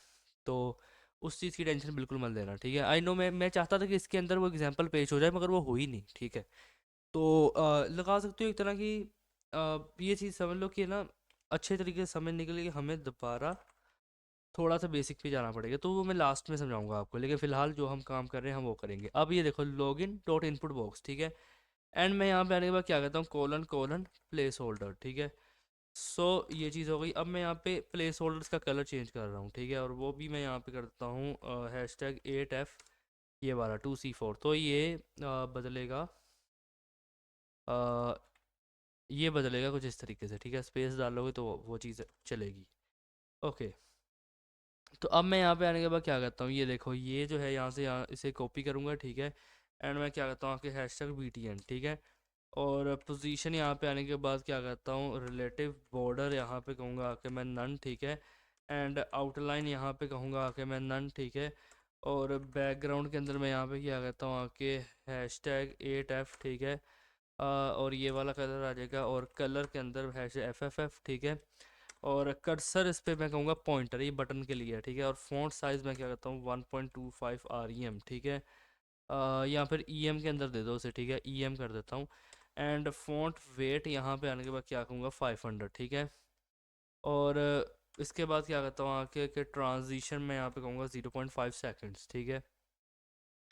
तो उस चीज़ की टेंशन बिल्कुल मत लेना, ठीक है। आई नो मैं चाहता था कि इसके अंदर वो एग्जाम्पल पेश हो जाए, मगर वो हो ही नहीं, ठीक है। तो लगा सकते हो एक तरह की ये चीज़ समझ लो कि ना, अच्छे तरीके से समझने के लिए हमें दोबारा थोड़ा सा बेसिक पे जाना पड़ेगा, तो वो मैं लास्ट में समझाऊंगा आपको, लेकिन फिलहाल जो हम काम कर रहे हैं हम वो करेंगे। अब ये देखो लॉगिन डॉट इनपुट बॉक्स, ठीक है। एंड मैं यहाँ पे आने के बाद क्या कहता हूँ कोलन कोलन प्लेस होल्डर, ठीक है। सो ये चीज़ हो गई। अब मैं यहाँ पे प्लेस होल्डर्स का कलर चेंज कर रहा हूँ, ठीक है, और वो भी मैं यहाँ पे करता हूँ #8F, ये वाला 2C4, तो ये बदलेगा, अ, ये बदलेगा कुछ इस तरीके से, ठीक है, स्पेस डालोगे तो वो चीज़ चलेगी, ओके। तो अब मैं यहाँ पे आने के बाद क्या करता हूँ, ये देखो ये जो है यहाँ से यहाँ इसे कॉपी करूँगा, ठीक है। एंड मैं क्या करता हूँ कि #BTN, ठीक है। और पोजीशन यहाँ पे आने के बाद क्या करता हूँ रिलेटिव बॉर्डर यहाँ पे कहूँगा आके मैं नन, ठीक है। एंड आउटलाइन यहाँ पे कहूँगा आके मैं नन, ठीक है। और बैकग्राउंड के अंदर मैं यहाँ पे क्या करता हूँ आके #8F, ठीक है। और ये वाला कलर आ जाएगा, और कलर के अंदर #FFF, ठीक है। और कर्सर इस पे मैं कहूँगा पॉइंटर, ये बटन के लिए है, ठीक है। और फ़ॉन्ट साइज़ मैं क्या करता हूँ 1.25 REM, ठीक है। या फिर EM के अंदर दे दो उसे, ठीक है, EM कर देता हूँ। एंड फ़ॉन्ट वेट यहाँ पे आने के बाद क्या कहूँगा 500, ठीक है। और इसके बाद क्या करता हूँ आके कि ट्रांजिशन में यहाँ पे कहूँगा 0.5 सेकेंड्स, ठीक है,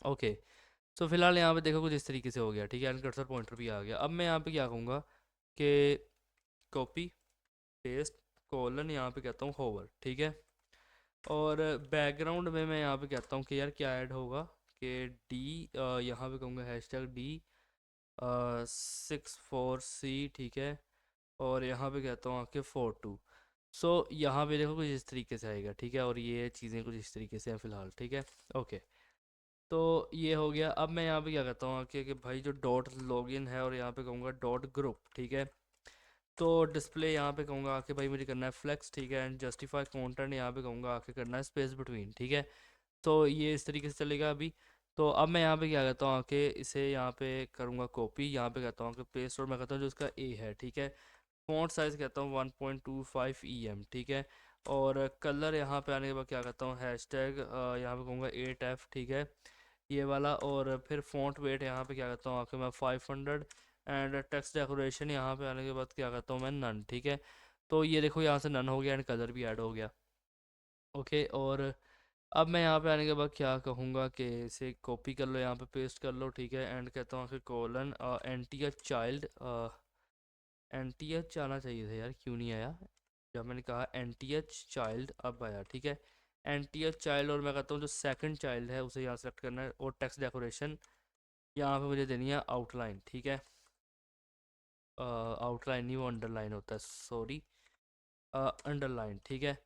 ओके। तो फिलहाल यहाँ पे देखो कुछ इस तरीके से हो गया, ठीक है, एंड कर्सर पॉइंटर भी आ गया। अब मैं यहाँ पे क्या कहूँगा कि कॉपी पेस्ट कोलन यहाँ पे कहता हूँ होवर, ठीक है। और बैकग्राउंड में मैं यहाँ पे कहता हूँ कि यार क्या ऐड होगा कि डी, यहाँ पे कहूँगा #D64C, ठीक है। और यहाँ पे कहता हूँ आके 42। सो यहाँ पे देखो कुछ इस तरीके से आएगा, ठीक है, और ये चीज़ें कुछ इस तरीके से हैं फिलहाल, ठीक है, ओके। तो ये हो गया। अब मैं यहाँ पे क्या कहता हूँ आके कि भाई जो डॉट लॉगिन है, और यहाँ पे कहूँगा डॉट ग्रुप, ठीक है। तो डिस्प्ले यहाँ पे कहूँगा आके भाई मुझे करना है फ्लेक्स, ठीक है। एंड जस्टिफाई कंटेंट यहाँ पे कहूँगा आके करना है स्पेस बिटवीन, ठीक है। तो ये इस तरीके से चलेगा अभी। तो अब मैं यहाँ पे क्या कहता हूँ आके इसे यहाँ पे करूँगा कॉपी, यहाँ पे कहता हूँ कि पेस्ट, और मैं कहता हूँ जो इसका ए है, ठीक है। फ़ॉन्ट साइज़ कहता हूँ 1.25 EM, ठीक है। और कलर यहाँ पे आने के बाद क्या कहता हूँ हैशटैग यहाँ पे कहूँगा 8F, ठीक है, ये वाला। और फिर फ़ॉन्ट वेट यहाँ पे क्या कहता हूँ आके मैं 500। एंड टेक्स्ट डेकोरेशन यहाँ पे आने के बाद क्या करता हूँ मैं, नन, ठीक है। तो ये देखो यहाँ से नन हो गया एंड कलर भी ऐड हो गया। ओके, और अब मैं यहाँ पे आने के बाद क्या कहूँगा कि इसे कॉपी कर लो, यहाँ पे पेस्ट कर लो, ठीक है। एंड कहता हूँ कि colon anti a child, anti H आना चाहिए था यार, क्यों नहीं आया जब मैंने कहा एंटी एच चाइल्ड, अब आया, ठीक है। एंटी एच चाइल्ड, और मैं कहता हूँ जो सेकंड चाइल्ड है उसे यहाँ सेलेक्ट करना है, और टेक्स्ट डेकोरेशन यहाँ पे मुझे देनी है आउटलाइन, ठीक है। आउटलाइन नहीं, वो अंडरलाइन होता है, सॉरी, अंडरलाइन, ठीक है।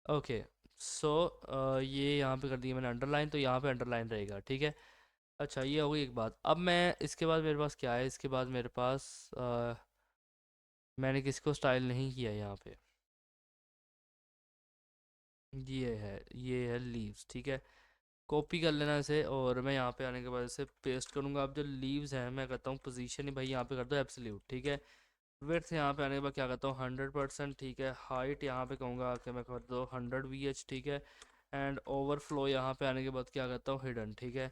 ओके, सो ये यहाँ पे कर दिया मैंने अंडरलाइन, तो यहाँ पे अंडरलाइन रहेगा, ठीक है। अच्छा, ये हो गई एक बात। अब मैं इसके बाद मेरे पास क्या है, इसके बाद मेरे पास मैंने किसको स्टाइल नहीं किया यहाँ पे, ये है लीव्स, ठीक है। कॉपी कर लेना इसे, और मैं यहाँ पे आने के बाद इसे पेस्ट करूँगा। अब जो लीव्स हैं मैं करता हूँ पोजीशन ही भाई यहाँ पे कर दो एब्सोल्यूट, ठीक है। विड्थ यहाँ पे आने के बाद क्या करता हूँ 100%, ठीक है। हाइट यहाँ पे कहूँगा कि मैं कर दो 100 VH, ठीक है। एंड ओवरफ्लो यहाँ पे आने के बाद क्या करता हूँ हिडन, ठीक है।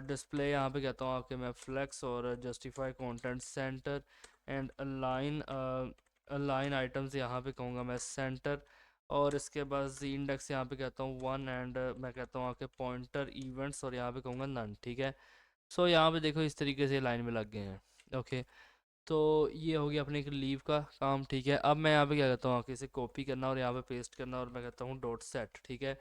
डिस्प्ले यहाँ पे कहता हूँ आपके मैं फ्लेक्स, और justify content centre, and align, align items यहाँ पे कहूँगा मैं सेंटर, और इसके बाद जी इंडेक्स यहाँ पे कहता हूँ 1, एंड मैं कहता हूँ आपके पॉइंटर इवेंट्स, और यहाँ पे कहूँगा नन, ठीक है। सो यहाँ पे देखो इस तरीके से लाइन में लग गए हैं। ओके, तो ये हो गया अपने एक लीव का काम, ठीक है। अब मैं यहाँ पे क्या करता हूँ, आके इसे कॉपी करना और यहाँ पे पेस्ट करना, और मैं कहता हूँ डॉट सेट, ठीक है।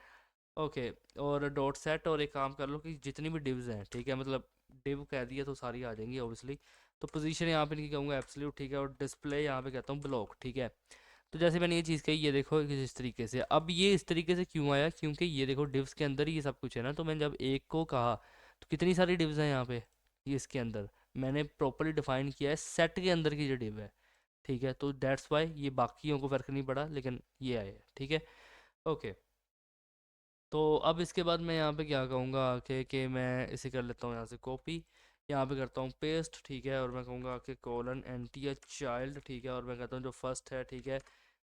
ओके, और डॉट सेट, और एक काम कर लो कि जितनी भी डिव्स हैं, ठीक है, मतलब डिव कह दिया तो सारी आ जाएंगी ऑब्वियसली। तो पोजीशन यहाँ पे नहीं कहूँगा एब्सोल्यूट, ठीक है, और डिस्प्ले यहाँ पे कहता हूँ ब्लॉक, ठीक है। तो जैसे मैंने ये चीज़ कही, ये देखो कि इस तरीके से, अब ये इस तरीके से क्यों आया, क्योंकि ये देखो डिव्स के अंदर ही ये सब कुछ है ना। तो मैंने जब एक को कहा तो कितनी सारी डिव्स हैं यहाँ पे, ये इसके अंदर मैंने प्रॉपरली डिफाइन किया है सेट के अंदर की जो डिव है, ठीक है। तो दैट्स वाई ये बाकियों को फ़र्क नहीं पड़ा, लेकिन ये आए, ठीक है। ओके, तो अब इसके बाद मैं यहाँ पे क्या कहूँगा कि मैं इसे कर लेता हूँ यहाँ से कॉपी, यहाँ पे करता हूँ पेस्ट, ठीक है। और मैं कहूँगा कि कोलन एंटी चाइल्ड, ठीक है, और मैं कहता हूँ जो फर्स्ट है, ठीक है।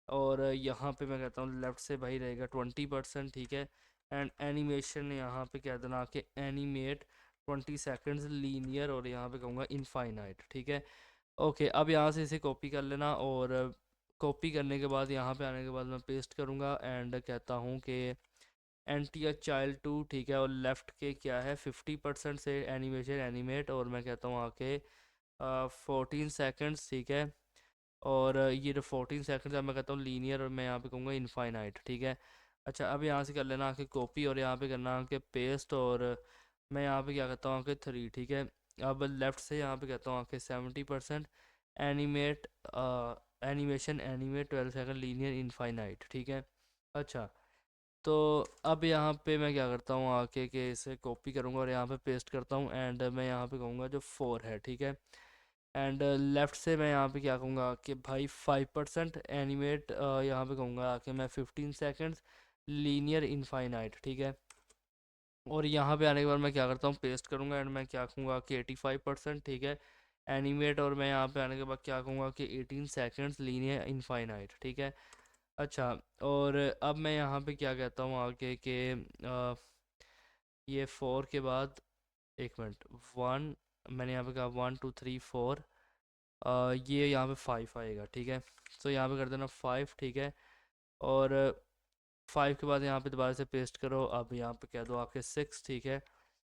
और यहाँ पे मैं कहता हूँ लेफ़्ट से भाई रहेगा 20%, ठीक है। एंड एनिमेशन यहाँ पे कह देना कि एनिमेट 20 सेकेंड्स लीनियर, और यहाँ पे कहूँगा इनफाइनाइट, ठीक है। ओके, अब यहाँ से इसे कॉपी कर लेना, और कॉपी करने के बाद यहाँ पे आने के बाद मैं पेस्ट करूँगा, एंड कहता हूँ कि एंटी अ चाइल्ड टू, ठीक है। और लेफ़्ट के क्या है 50% से एनिमेशन एनिमेट, और मैं कहता हूँ आके 14 सेकेंड्स, ठीक है। और ये जो 14 सेकंड है मैं कहता हूँ लीनियर, और मैं यहाँ पे कहूँगा इनफाइनाइट, ठीक है। अच्छा, अब यहाँ से कर लेना आके कॉपी, और यहाँ पे करना आके पेस्ट, और मैं यहाँ पे क्या करता हूँ आके 3, ठीक है। अब लेफ़्ट से यहाँ पे कहता हूँ आके 70% animate, animation animate 12 second linear infinite, ठीक है। अच्छा, तो अब यहाँ पे मैं क्या करता हूँ आके कि इसे कॉपी करूँगा और यहाँ पे पेस्ट करता हूँ, एंड मैं यहाँ पे कहूँगा जो 4 है, ठीक है। एंड लेफ़्ट से मैं यहाँ पे क्या कहूँगा कि भाई 5% एनिमेट, यहाँ पे कहूँगा कि मैं 15 सेकेंड्स लीनियर इनफाइनाइट, ठीक है। और यहाँ पे आने के बाद मैं क्या करता हूँ पेस्ट करूँगा, एंड मैं क्या कहूँगा कि 85%, ठीक है, एनिमेट, और मैं यहाँ पे आने के बाद क्या कहूँगा कि 18 सेकेंड्स लीनियर इनफाइनाइट, ठीक है। अच्छा, और अब मैं यहाँ पे क्या कहता हूँ आगे कि ये 4 के बाद, एक मिनट, 1, मैंने यहाँ पे कहा 1 2 3 4, ये यहाँ पे 5 आएगा, ठीक है। तो यहाँ पे कर देना 5, ठीक है। और 5 के बाद यहाँ पे दोबारा से पेस्ट करो, अब यहाँ पे कह दो आपके 6, ठीक है।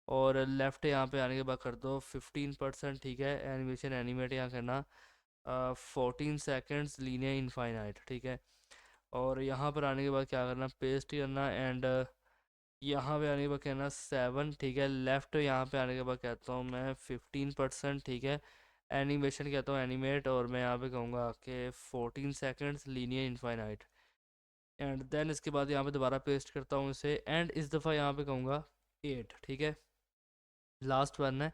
और लेफ़्ट यहाँ पे आने के बाद कर दो 15%, ठीक है। एनिमेशन एनिमेट यहाँ करना 14 सेकेंड्स लीनियर इनफाइनाइट, ठीक है। और यहाँ पर आने के बाद क्या करना, पेस्ट करना, एंड यहाँ पे आने के बाद कहना 7, ठीक है। लेफ़्ट यहाँ पे आने के बाद कहता हूँ मैं 15%, ठीक है। एनिमेशन कहता हूँ एनिमेट, और मैं यहाँ पे कहूँगा कि 14 seconds linear infinite, and then इसके बाद यहाँ पे दोबारा पेस्ट करता हूँ इसे, एंड इस दफ़ा यहाँ पे कहूँगा 8, ठीक है, लास्ट वन है।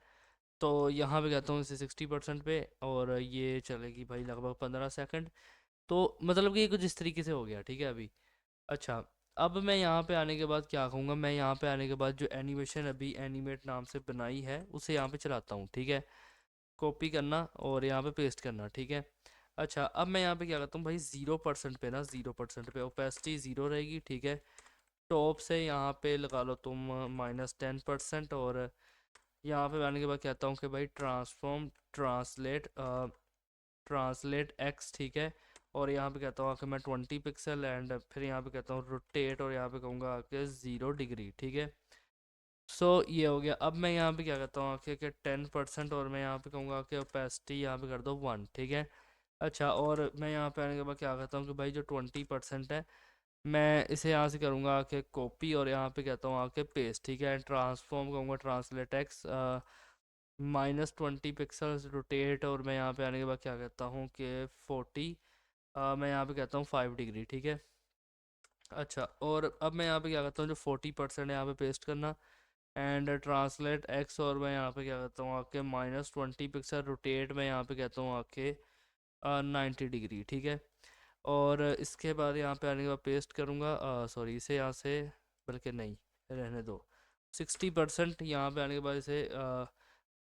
तो यहाँ पे कहता हूँ इसे 60% पे, और ये चलेगी भाई लगभग 15 सेकंड। तो मतलब कि ये कुछ इस तरीके से हो गया, ठीक है अभी। अच्छा, अब मैं यहाँ पे आने के बाद क्या कहूँगा, मैं यहाँ पे आने के बाद जो एनिमेशन अभी एनिमेट नाम से बनाई है उसे यहाँ पे चलाता हूँ, ठीक है। कॉपी करना और यहाँ पे पेस्ट करना, ठीक है। अच्छा, अब मैं यहाँ पे क्या करता हूँ भाई 0% पे ना, 0% पे ओपेसिटी 0 रहेगी, ठीक है। टॉप से यहाँ पे लगा लो तुम -10%, और यहाँ पे आने के बाद कहता हूँ कि भाई ट्रांसफॉर्म ट्रांसलेट ट्रांसलेट एक्स, ठीक है। और यहाँ पे कहता हूँ कि मैं 20 पिक्सल, एंड फिर यहाँ पे कहता हूँ रोटेट, और यहाँ पे कहूँगा आके 0 डिग्री, ठीक है। सो ये हो गया। अब मैं यहाँ पे क्या कहता हूँ आके कि 10%, और मैं यहाँ पे कहूँगा कि ओपेसिटी यहाँ पे कर दो 1, ठीक है। अच्छा, और मैं यहाँ पे आने के बाद क्या कहता हूँ कि भाई जो 20% है, मैं इसे यहाँ से करूँगा आके कॉपी, और यहाँ पे कहता हूँ आके पेस्ट, ठीक है। ट्रांसफॉर्म कहूँगा ट्रांसलेट एक्स -20 पिक्सल्स रोटेट, और मैं यहाँ पे आने के बाद क्या कहता हूँ कि 40, मैं यहाँ पे कहता हूँ 5 डिग्री, ठीक है। अच्छा, और अब मैं यहाँ पे क्या करता हूँ, जो 40% है यहाँ पे पेस्ट करना, एंड ट्रांसलेट एक्स, और मैं यहाँ पे क्या करता हूँ आके -20 पिक्सल रोटेट, मैं यहाँ पे कहता हूँ आके 90 डिग्री, ठीक है। और इसके बाद यहाँ पे आने के बाद पेस्ट करूँगा, सॉरी इसे यहाँ से, बल्कि नहीं, रहने दो। 60% यहाँ पे आने के बाद इसे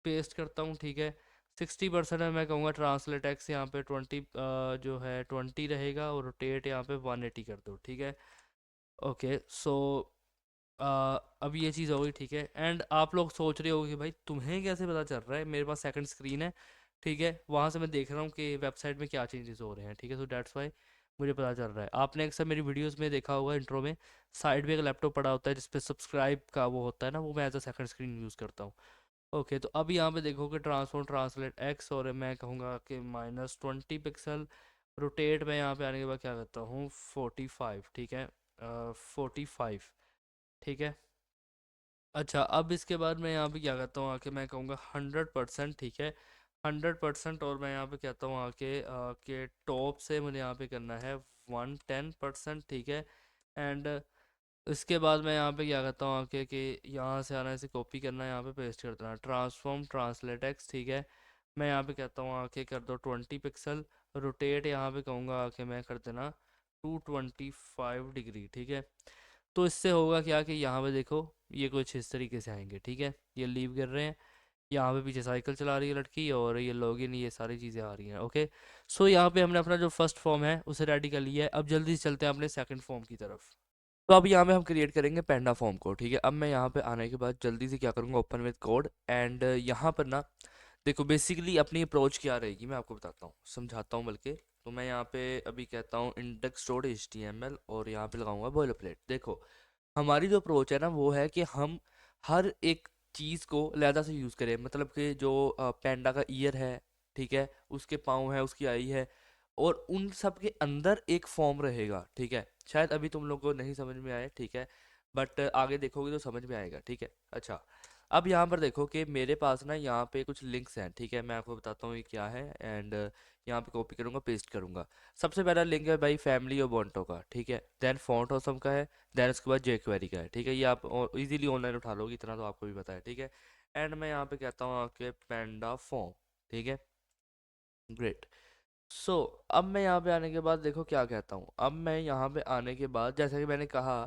पेस्ट करता हूँ, ठीक है। 60% में मैं कहूँगा ट्रांसलेट एक्स यहाँ पे 20 जो है 20 रहेगा, और रोटेट यहाँ पे 180 कर दो, ठीक है। ओके, सो अब ये चीज़ हो गई, ठीक है। एंड आप लोग सोच रहे हो कि भाई तुम्हें कैसे पता चल रहा है, मेरे पास सेकंड स्क्रीन है, ठीक है, वहाँ से मैं देख रहा हूँ कि वेबसाइट में क्या चेंजेस हो रहे हैं, ठीक है। सो दैट्स वाई मुझे पता चल रहा है। आपने अक्सर मेरी वीडियोस में देखा होगा, इंट्रो में साइड में एक लैपटॉप पड़ा होता है जिसपे सब्सक्राइब का वो होता है ना, वो मैं as a second screen use करता हूँ। ओके, तो अब यहाँ पे देखो कि ट्रांसफॉर्म ट्रांसलेट एक्स, और मैं कहूँगा कि -20 पिक्सल रोटेट, में यहाँ पे आने के बाद क्या करता हूँ 45, ठीक है। 45, ठीक है। अच्छा, अब इसके बाद मैं यहाँ पे क्या करता हूँ आके, मैं कहूँगा 100%, ठीक है। 100%, और मैं यहाँ पे कहता हूँ आके के टॉप से मुझे यहाँ पे करना है 110%, ठीक है। एंड इसके बाद मैं यहाँ पे क्या करता हूँ आके कि यहाँ से आना, इसे कॉपी करना है, यहाँ पे पेस्ट कर देना, ट्रांसफॉर्म ट्रांसलेट एक्स, ठीक है। मैं यहाँ पे कहता हूँ आके कर दो 20 पिक्सल रोटेट, यहाँ पे कहूँगा आके मैं कर देना 225 डिग्री, ठीक है। तो इससे होगा क्या कि यहाँ पे देखो ये कुछ इस तरीके से आएंगे, ठीक है। ये लीव कर रहे हैं, यहाँ पे पीछे साइकिल चला रही है लड़की, और ये लॉगिन, ये सारी चीज़ें आ रही हैं, ओके। सो यहाँ पे हमने अपना जो फर्स्ट फॉर्म है उसे रेडी कर लिया है। अब जल्दी से चलते हैं अपने सेकंड फॉर्म की तरफ। तो अब यहाँ पे हम क्रिएट करेंगे पेंडा फॉर्म को, ठीक है। अब मैं यहाँ पे आने के बाद जल्दी से क्या करूँगा, ओपन विद कोड, एंड यहाँ पर ना देखो बेसिकली अपनी अप्रोच क्या रहेगी, मैं आपको बताता हूँ, समझाता हूँ बल्कि। तो मैं यहाँ पे अभी कहता हूँ index dot H T M L, और यहाँ पे लगाऊंगा बॉयलर प्लेट। देखो हमारी जो अप्रोच है ना, वो है कि हम हर एक चीज़ को लहदा से यूज़ करें। मतलब कि जो पैंडा का ईयर है, ठीक है, उसके पाँव है, उसकी आई है, और उन सब के अंदर एक फॉर्म रहेगा, ठीक है। शायद अभी तुम लोग को नहीं समझ में आए, ठीक है, बट आगे देखोगे तो समझ में आएगा, ठीक है। अच्छा, अब यहाँ पर देखो कि मेरे पास ना यहाँ पे कुछ लिंक्स हैं, ठीक है। मैं आपको बताता हूँ ये क्या है, एंड यहाँ पे कॉपी करूँगा, पेस्ट करूँगा। सबसे पहला लिंक है भाई फैमिली और बॉन्टो का, ठीक है। देन फॉन्ट ऑसम का है, देन उसके बाद जे क्वेरी का है, ठीक है। ये आप इजीली ऑनलाइन उठा लोगे, इतना तो आपको भी पता है, ठीक है। एंड मैं यहाँ पे कहता हूँ आपके पेंडा फॉर्म, ठीक है। ग्रेट। सो अब मैं यहाँ पे आने के बाद देखो क्या कहता हूँ। अब मैं यहाँ पे आने के बाद जैसा कि मैंने कहा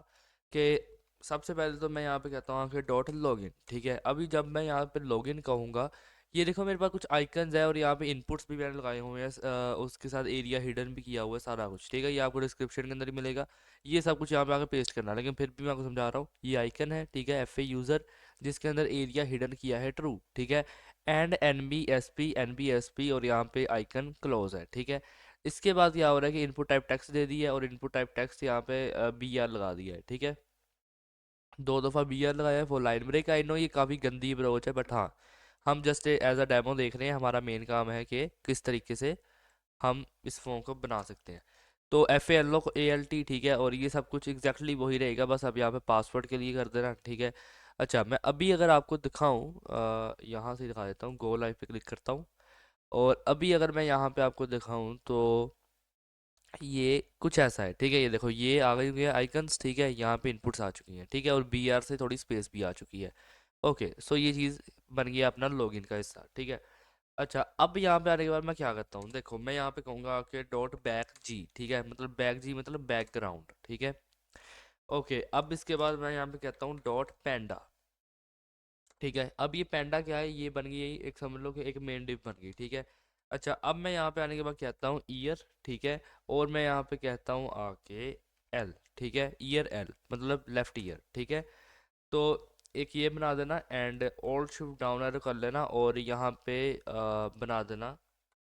कि सबसे पहले तो मैं यहाँ पे कहता हूँ आपके डॉट लॉगिन, ठीक है। अभी जब मैं यहाँ पे लॉगिन कहूँगा, ये देखो मेरे पास कुछ आइकन्स है, और यहाँ पे इनपुट्स भी मैंने लगाए हुए हैं, उसके साथ एरिया हिडन भी किया हुआ है, सारा कुछ, ठीक है। ये आपको डिस्क्रिप्शन के अंदर ही मिलेगा, ये सब कुछ यहाँ पे आके पेस्ट करना है। लेकिन फिर भी मैं आपको समझा रहा हूँ, ये आइकन है, ठीक है, एफ ए यूज़र, जिसके अंदर एरिया हिडन किया है ट्रू, ठीक है। And N B S P, और यहाँ पे आइकन क्लोज है, ठीक है। इसके बाद क्या हो रहा है कि इनपुट टाइप टेक्स्ट दे दिया है, और इनपुट टाइप टेक्स्ट यहाँ पे बी आर लगा दिया है, ठीक है। 2 दफ़ा बी आर लगाया है for line break. I know ये काफ़ी गंदी अप्रोच है, बट हाँ, हम जस्ट एज अ डेमो देख रहे हैं। हमारा मेन काम है कि किस तरीके से हम इस फॉर्म को बना सकते हैं। तो F A L O A L T, ठीक है, और ये सब कुछ एग्जैक्टली वही रहेगा, बस अब यहाँ पे पासवर्ड के लिए कर देना, ठीक है। अच्छा, मैं अभी अगर आपको दिखाऊं, यहाँ से दिखा देता हूँ, गो लाइव पे क्लिक करता हूँ, और अभी अगर मैं यहाँ पे आपको दिखाऊं तो ये कुछ ऐसा है, ठीक है। ये देखो ये आ गई है आइकन्स, ठीक है, यहाँ पे इनपुट्स आ चुकी हैं, ठीक है, और बी आर से थोड़ी स्पेस भी आ चुकी है। ओके, सो ये चीज़ बन गया अपना लॉगिन का हिस्सा, ठीक है। अच्छा, अब यहाँ पे आने के बाद मैं क्या करता हूँ, देखो मैं यहाँ पे कहूँगा कि डॉट बैक जी, ठीक है, मतलब बैक जी मतलब बैकग्राउंड, ठीक है। ओके, अब इसके बाद मैं यहाँ पे कहता हूँ डॉट पैंडा, ठीक है। अब ये पैंडा क्या है, ये बन गई एक, समझ लो कि एक मेन डिव बन गई, ठीक है। अच्छा, अब मैं यहाँ पे आने के बाद कहता हूँ ईयर, ठीक है, और मैं यहाँ पे कहता हूँ आके एल, ठीक है, ईयर एल मतलब लेफ्ट ईयर, ठीक है। तो एक ये बना देना and alt shift down arrow कर लेना और यहाँ पे बना देना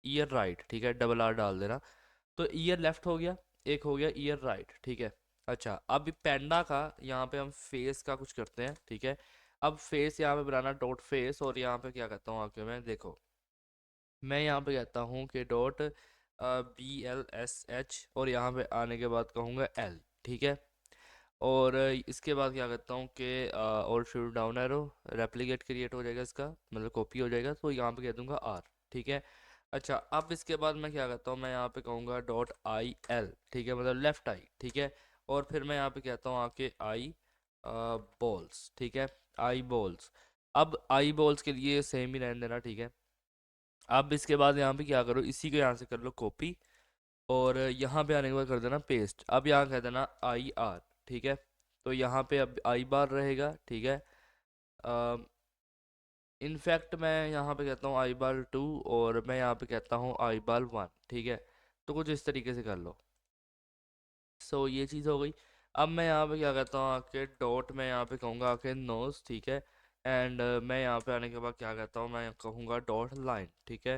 ईयर राइट, ठीक है, डबल आर डाल देना। तो ईयर लेफ्ट हो गया, एक हो गया ईयर राइट, ठीक है। अच्छा, अब पेंडा का यहाँ पे हम फेस का कुछ करते हैं, ठीक है। अब फेस यहाँ पे बनाना डॉट फेस, और यहाँ पे क्या कहता हूँ आके मैं, देखो मैं यहाँ पे कहता हूँ कि डॉट BLSH, और यहाँ पे आने के बाद कहूँगा L, ठीक है। और इसके बाद क्या करता हूँ कि और shift down arrow, replicate create हो जाएगा इसका, मतलब कॉपी हो जाएगा, तो यहाँ पे कह दूंगा R, ठीक है। अच्छा, अब इसके बाद मैं क्या करता हूँ, मैं यहाँ पे कहूँगा डॉट IL, ठीक है, मतलब लेफ्ट आई, ठीक है। और फिर मैं यहाँ पे कहता हूँ आके आई बॉल्स, ठीक है, आई बॉल्स। अब आई बॉल्स के लिए सेम ही रहने देना, ठीक है। अब इसके बाद यहाँ पे क्या करो, इसी को यहाँ से कर लो कॉपी, और यहाँ पे आने के बाद कर देना पेस्ट। अब यहाँ कह देना IR, ठीक है। तो यहाँ पे अब आई बार रहेगा, ठीक है। इनफैक्ट मैं यहाँ पे कहता हूँ आई बार 2, और मैं यहाँ पे कहता हूँ आई बार 1, ठीक है। तो कुछ इस तरीके से कर लो। सो ये चीज़ हो गई। अब मैं यहाँ पे क्या कहता हूँ आके डॉट, मैं यहाँ पे कहूँगा आके नोज, ठीक है। एंड मैं यहाँ पे आने के बाद क्या कहता हूँ, मैं कहूँगा डॉट लाइन, ठीक है।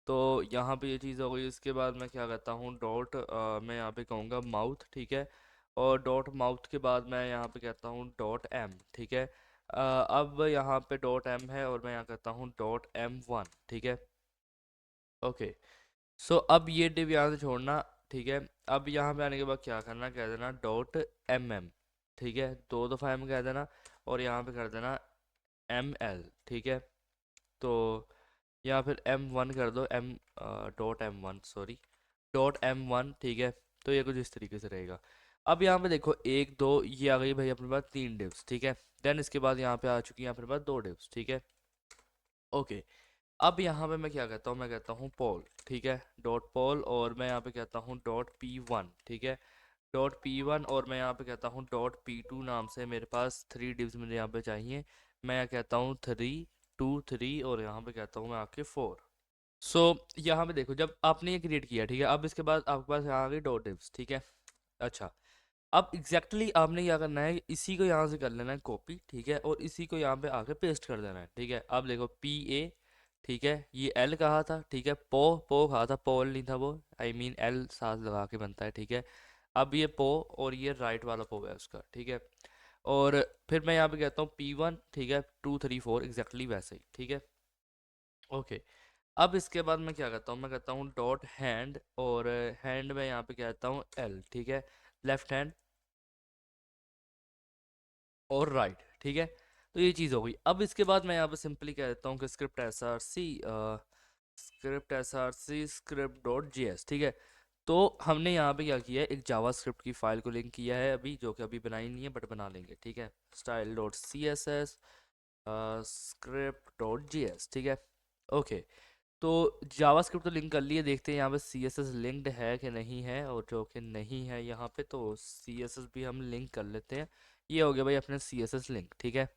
तो यहाँ पे ये चीज़ हो गई। इसके बाद मैं क्या कहता हूँ डॉट, मैं यहाँ पे कहूँगा माउथ, ठीक है। और डॉट माउथ के बाद मैं यहाँ पे कहता हूँ डॉट M, ठीक है। अब यहाँ पे डॉट M है, और मैं यहाँ कहता हूँ डॉट M1, ठीक है। ओके, सो अब ये डिव यहाँ से छोड़ना, ठीक है। अब यहाँ पे आने के बाद क्या करना, कह देना डॉट MM, ठीक है, दो दफ़ा M कह देना, और यहाँ पे कर देना ML, ठीक है। तो या फिर M1 कर दो, M dot M1, sorry, dot M1, ठीक है। तो ये कुछ इस तरीके से रहेगा। अब यहाँ पे देखो, एक दो ये आ गई भाई अपने पास 3 डिव्स, ठीक है। देन इसके बाद यहाँ पे आ चुकी है अपने पास 2 डिव्स, ठीक है। ओके, अब यहाँ पे मैं क्या कहता हूँ, मैं कहता हूँ पोल, ठीक है, डॉट पोल, और मैं यहाँ पे कहता हूँ डॉट P1, ठीक है, डॉट P1। और मैं यहाँ पे कहता हूँ डॉट P2 नाम से, मेरे पास 3 डिव्स मुझे यहाँ पे चाहिए। मैं यहाँ कहता हूँ 3 2 3, और यहाँ पे कहता हूँ मैं आके 4। सो यहाँ पे देखो, जब आपने ये क्रिएट किया, ठीक है, अब इसके बाद आपके पास यहाँ आ गई डॉट डिव्स, ठीक है। अच्छा, अब एग्जैक्टली आपने क्या करना है, इसी को यहाँ से कर लेना है कॉपी, ठीक है, और इसी को यहाँ पे आके पेस्ट कर देना है, ठीक है। अब देखो PA, ठीक है, ये L कहा था, ठीक है, पो कहा था, पोल नहीं था वो, आई मीन L साथ लगा के बनता है, ठीक है। अब ये पो, और ये राइट वाला पो है उसका, ठीक है। और फिर मैं यहाँ पे कहता हूँ P1, ठीक है, 2 3 4 एग्जैक्टली वैसे ही, ठीक है। ओके, अब इसके बाद मैं क्या करता हूँ, मैं कहता हूँ डॉट हैंड, और हैंड में यहाँ पे कहता हूँ L, ठीक है, लेफ्ट हैंड और राइट, ठीक है। तो ये चीज़ हो गई। अब इसके बाद मैं यहाँ पे सिंपली कह देता हूँ कि script SRC script dot JS, ठीक है। तो हमने यहाँ पे क्या किया है, एक जावा स्क्रिप्ट की फाइल को लिंक किया है अभी, जो कि अभी बनाई नहीं है बट बना लेंगे, ठीक है। style.css script.js, ठीक है। ओके, तो जावास्क्रिप्ट तो लिंक कर लिए, देखते हैं यहाँ पे CSS लिंक्ड है कि नहीं है, और जो कि नहीं है यहाँ पे, तो CSS भी हम लिंक कर लेते हैं। ये हो गया भाई अपने CSS लिंक, ठीक है।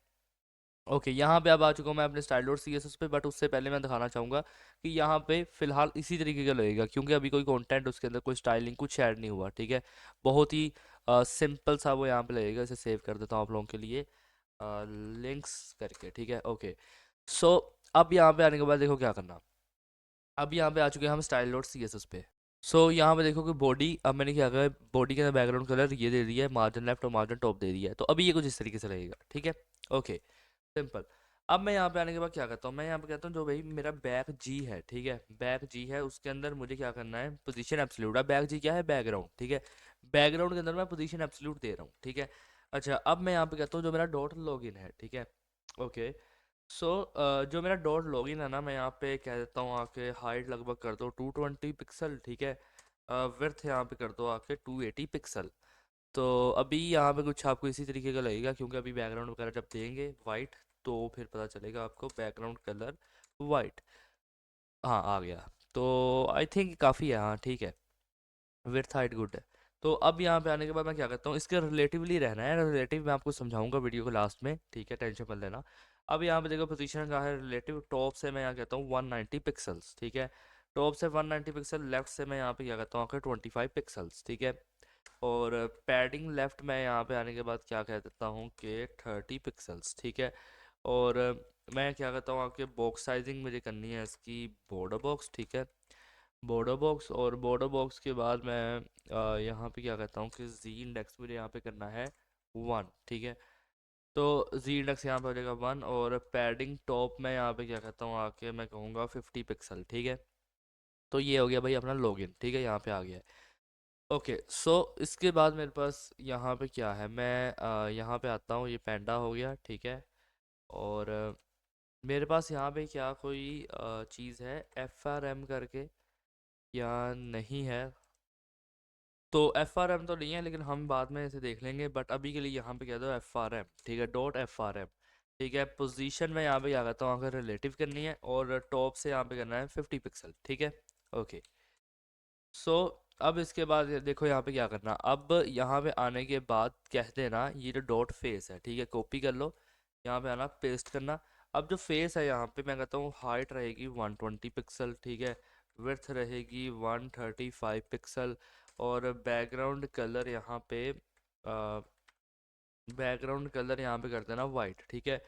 ओके, यहाँ पे अब आ चुका हूँ मैं अपने style.css पे, बट उससे पहले मैं दिखाना चाहूँगा कि यहाँ पे फिलहाल इसी तरीके का लगेगा, क्योंकि अभी कोई कंटेंट उसके अंदर कोई स्टाइलिंग कुछ ऐड नहीं हुआ, ठीक है। बहुत ही सिंपल सा वो यहाँ पे लगेगा। इसे सेव कर देता हूँ आप लोगों के लिए लिंक्स करके, ठीक है। ओके, सो अब यहाँ पे आने के बाद देखो क्या करना। अब यहाँ पे आ चुके हैं हम style.css पे। यहाँ पे देखो कि बॉडी, अब मैंने क्या करा, बॉडी के अंदर बैकग्राउंड कलर ये दे दिया है, मार्जिन लेफ्ट और मार्जिन टॉप दे दिया है। तो अभी ये कुछ इस तरीके से रहेगा, ठीक है। Okay, simple. अब मैं यहाँ पे आने के बाद क्या करता हूँ, मैं यहाँ पे कहता हूँ जो भाई मेरा बैक जी है, ठीक है, बैक जी है, उसके अंदर मुझे क्या करना है, पोजीशन एब्सोल्यूट। अब बैक जी क्या है, बैकग्राउंड, ठीक है। बैकग्राउंड के अंदर मैं पोजीशन एब्सोल्यूट दे रहा हूँ, ठीक है। अच्छा, अब मैं यहाँ पे कहता हूँ जो मेरा डॉट लॉगिन है, ठीक है। ओके, जो मेरा डॉट लॉगिन है ना, मैं यहाँ पे कह देता हूँ आके हाइट लगभग कर दो 220 पिक्सल, ठीक है। विड्थ यहाँ पे कर दो आके 280 पिक्सल। तो अभी यहाँ पे कुछ आपको इसी तरीके का लगेगा, क्योंकि अभी बैकग्राउंड वगैरह जब देंगे वाइट, तो फिर पता चलेगा आपको बैकग्राउंड कलर वाइट। हाँ, आ गया। तो आई थिंक काफ़ी है, हाँ ठीक है, विड्थ हाइट गुड है। तो अब यहाँ पे आने के बाद मैं क्या करता हूँ, इसके रिलेटिवली रहना है, रिलेटिव मैं आपको समझाऊंगा वीडियो के लास्ट में, ठीक है, टेंशन मत लेना। अब यहाँ पे देखो पोजीशन का है रिलेटिव, टॉप से मैं यहाँ कहता हूँ 190 पिक्सल्स, ठीक है। टॉप से 190 पिक्सल, लेफ्ट से मैं यहाँ पे क्या कहता हूँ 25 पिक्सल्स, ठीक है। और पैडिंग लेफ्ट मैं यहाँ पे आने के बाद क्या कह देता हूँ कि 30 पिक्सल्स, ठीक है। और मैं क्या कहता हूँ, आपके बॉक्स साइजिंग मुझे करनी है इसकी बॉर्डर बॉक्स, ठीक है। बॉर्डर बॉक्स, और बॉर्डर बॉक्स के बाद मैं यहाँ पे क्या कहता हूँ कि जी इंडेक्स मुझे यहाँ पे करना है 1, ठीक है। तो जी इंडेक्स यहाँ पे हो जाएगा 1, और पैडिंग टॉप में यहाँ पे क्या कहता हूँ आके मैं कहूँगा 50 पिक्सल, ठीक है। तो ये हो गया भाई अपना लॉगिन, ठीक है, यहाँ पे आ गया है। ओके, सो इसके बाद मेरे पास यहाँ पे क्या है, मैं यहाँ पे आता हूँ, ये पैंडा हो गया, ठीक है। और मेरे पास यहाँ पे क्या कोई चीज़ है एफ आर एम करके या नहीं है? तो एफ आर एम तो नहीं है, लेकिन हम बाद में इसे देख लेंगे, बट अभी के लिए यहाँ पे कह दो एफ आर एम, ठीक है, डॉट एफ आर एम, ठीक है। पोजीशन में यहाँ पे क्या करता हूँ, अगर रिलेटिव करनी है, और टॉप से यहाँ पे करना है 50 पिक्सल, ठीक है। ओके, सो अब इसके बाद देखो यहाँ पे क्या करना, अब यहाँ पे आने के बाद कह देना ये जो डॉट फेस है, ठीक है, कॉपी कर लो, यहाँ पे आना, पेस्ट करना। अब जो फेस है यहाँ पे मैं कहता हूँ हाइट रहेगी 120 पिक्सल, ठीक है। विड्थ रहेगी 135 पिक्सल, और बैकग्राउंड कलर यहाँ पे कर देना वाइट, ठीक है।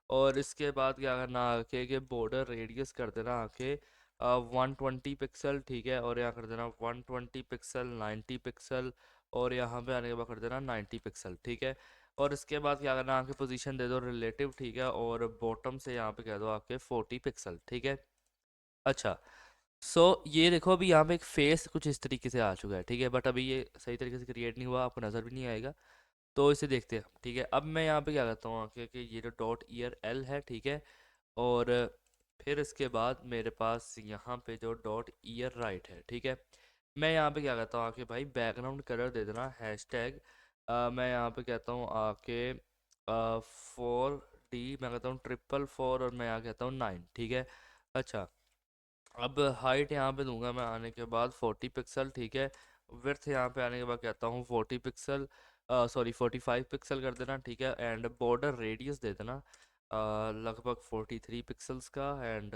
और इसके बाद क्या करना आके कि बॉर्डर रेडियस कर देना आके 120 पिक्सल, ठीक है। और यहाँ कर देना 120 पिक्सल, 90 पिक्सल, और यहाँ पे आने के बाद कर देना 90 पिक्सल, ठीक है। और इसके बाद क्या करना, आके पोजीशन दे दो रिलेटिव, ठीक है, और बॉटम से यहाँ पे कह दो आके 40 पिक्सल, ठीक है। अच्छा, ये देखो अभी यहाँ पे एक फेस कुछ इस तरीके से आ चुका है, ठीक है, बट अभी ये सही तरीके से क्रिएट नहीं हुआ, आपको नज़र भी नहीं आएगा। तो इसे देखते हैं, ठीक है। अब मैं यहाँ पे क्या करता हूँ आके कि ये जो डॉट ईयर एल है, ठीक है। और फिर इसके बाद मेरे पास यहाँ पे जो डॉट ईयर राइट है, ठीक है। मैं यहाँ पे क्या कहता हूँ आके भाई बैकग्राउंड कलर दे देना हैश टैग, मैं यहाँ पे कहता हूँ आके 4D, मैं कहता हूँ 444, और मैं यहाँ कहता हूँ 9, ठीक है। अच्छा, अब हाइट यहाँ पे दूंगा मैं आने के बाद 40 पिक्सल, ठीक है। विड्थ यहाँ पे आने के बाद कहता हूँ 40 पिक्सल, सॉरी 45 पिक्सल कर देना, ठीक है। एंड बॉर्डर रेडियस दे देना लगभग 43 पिक्सल्स का, एंड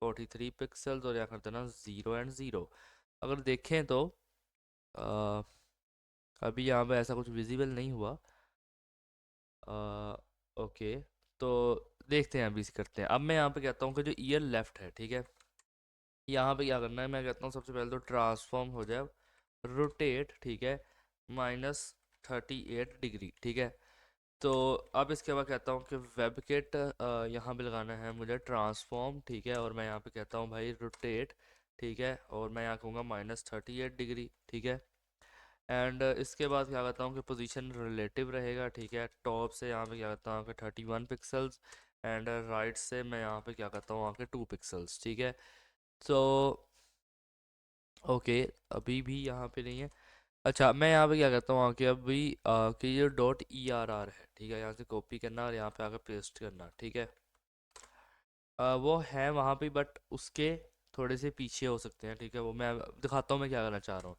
43 पिक्सल्स, और यहाँ कर देना 0 एंड 0। अगर देखें तो अ, अभी यहाँ पे ऐसा कुछ विजिबल नहीं हुआ। ओके, तो देखते हैं, अभी इसे करते हैं। अब मैं यहाँ पे कहता हूँ कि जो ईयर लेफ्ट है, ठीक है, यहाँ पे क्या करना है, मैं कहता हूँ सबसे पहले तो ट्रांसफॉर्म हो जाए रोटेट, ठीक है, -38 डिग्री, ठीक है। तो अब इसके बाद कहता हूँ कि वेब किट यहाँ पे लगाना है मुझे ट्रांसफॉर्म, ठीक है, और मैं यहाँ पे कहता हूँ भाई रोटेट, ठीक है, और मैं यहाँ कहूँगा -38 डिग्री, ठीक है। एंड इसके बाद क्या कहता हूँ कि पोजीशन रिलेटिव रहेगा, ठीक है। टॉप से यहाँ पे क्या कहता हूँ कि 31 पिक्सल्स, एंड राइट से मैं यहाँ पे क्या कहता हूँ वहाँ के 2 पिक्सल्स, ठीक है। तो ओके, अभी भी यहाँ पे नहीं है। अच्छा, मैं यहाँ पे क्या करता हूँ आके अभी कि ये डॉट ई आर आर है, ठीक है, यहाँ से कॉपी करना और यहाँ पे आके पेस्ट करना, ठीक है। वो है वहाँ पे, बट उसके थोड़े से पीछे हो सकते हैं, ठीक है। वो मैं दिखाता हूँ मैं क्या करना चाह रहा हूँ।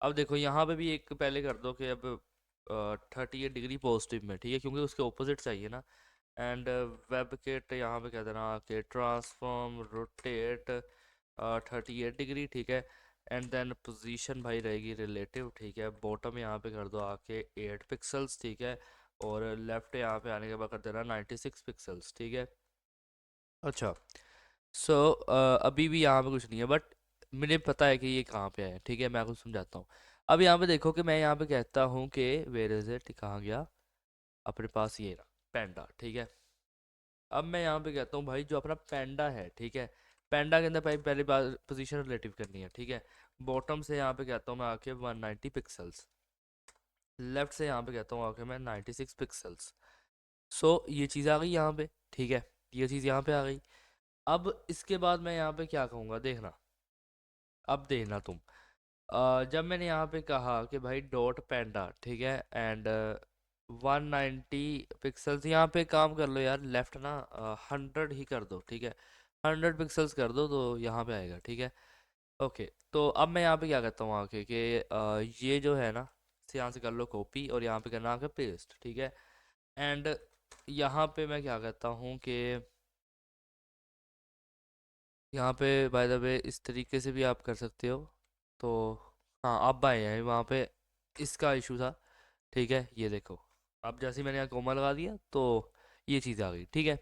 अब देखो यहाँ पे भी एक पहले कर दो कि अब 38 डिग्री पॉजिटिव में, ठीक है, क्योंकि उसके ऑपोजिट चाहिए ना। एंड वेब किट यहाँ पे कह देना कि ट्रांसफॉर्म रोटेट 38 डिग्री, ठीक है। एंड देन पोजीशन भाई रहेगी रिलेटिव, ठीक है। बॉटम यहाँ पे कर दो आके 8 पिक्सल्स, ठीक है। और लेफ्ट यहाँ पे आने के बाद कर देना 96 पिक्सल्स, ठीक है। अच्छा, सो अभी भी यहाँ पे कुछ नहीं है, बट मुझे पता है कि ये कहाँ पे है, ठीक है, मैं आपको समझाता हूँ। अब यहाँ पे देखो कि मैं यहाँ पे कहता हूँ कि वेयर इज इट, कहाँ गया अपने पास, ये रहा पैंडा, ठीक है। अब मैं यहाँ पे कहता हूँ भाई जो अपना पैंडा है, ठीक है, पैंडा के अंदर भाई पहली बार पोजीशन रिलेटिव करनी है, ठीक है। बॉटम से यहाँ पे कहता हूँ मैं आके 190 पिक्सल्स, लेफ्ट से यहाँ पे कहता हूँ आके मैं 96 पिक्सल्स। ये चीज़ आ गई यहाँ पे, ठीक है, ये चीज़ यहाँ पे आ गई। अब इसके बाद मैं यहाँ पे क्या कहूँगा, देखना, अब देखना तुम, जब मैंने यहाँ पे कहा कि भाई डॉट पैंडा, ठीक है, एंड 190 पिक्सल्स, यहाँ पे काम कर लो यार, लेफ्ट ना 100 ही कर दो, ठीक है, 100 पिक्सल्स कर दो तो यहाँ पे आएगा, ठीक है। ओके, तो अब मैं यहाँ पे क्या करता हूँ आके कि ये जो है ना, यहाँ से कर लो कॉपी, और यहाँ पे करना आके पेस्ट, ठीक है। एंड यहाँ पे मैं क्या करता हूँ कि यहाँ पे बाय द वे इस तरीके से भी आप कर सकते हो। तो हाँ, अब आए हैं वहाँ पे इसका इशू था। ठीक है, ये देखो, अब जैसे ही मैंने यहाँ कोमा लगा दिया तो ये चीज़ आ गई। ठीक है,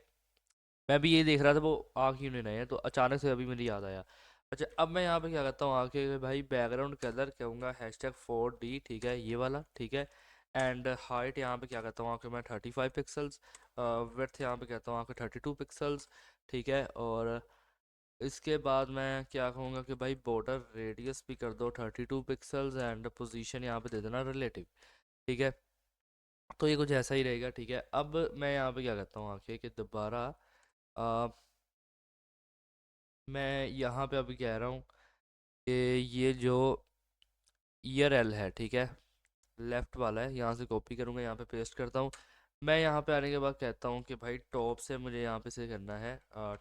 मैं भी ये देख रहा था वो आ क्यों नहीं रहे हैं, तो अचानक से अभी मेरी याद आया। अच्छा, अब मैं यहाँ पे क्या करता हूँ आके भाई, बैकग्राउंड कलर कहूँगा #4D, ठीक है, ये वाला, ठीक है। एंड हाइट यहाँ पे क्या करता हूँ आके मैं 35 पिक्सल्स, विड्थ यहाँ पे कहता हूँ आके 32 पिक्सल्स, ठीक है। और इसके बाद मैं क्या कहूँगा कि भाई बॉर्डर रेडियस भी कर दो 32 पिक्सल्स, एंड पोजीशन यहाँ पे दे देना रिलेटिव, ठीक है। तो ये कुछ ऐसा ही रहेगा, ठीक है। अब मैं यहाँ पे क्या करता हूँ आके कि दोबारा अ, मैं यहाँ पे अभी कह रहा हूँ कि ये जो ईयर एल है, ठीक है, लेफ़्ट वाला है, यहाँ से कॉपी करूँगा, यहाँ पे पेस्ट करता हूँ। मैं यहाँ पे आने के बाद कहता हूँ कि भाई टॉप से मुझे यहाँ पे से करना है,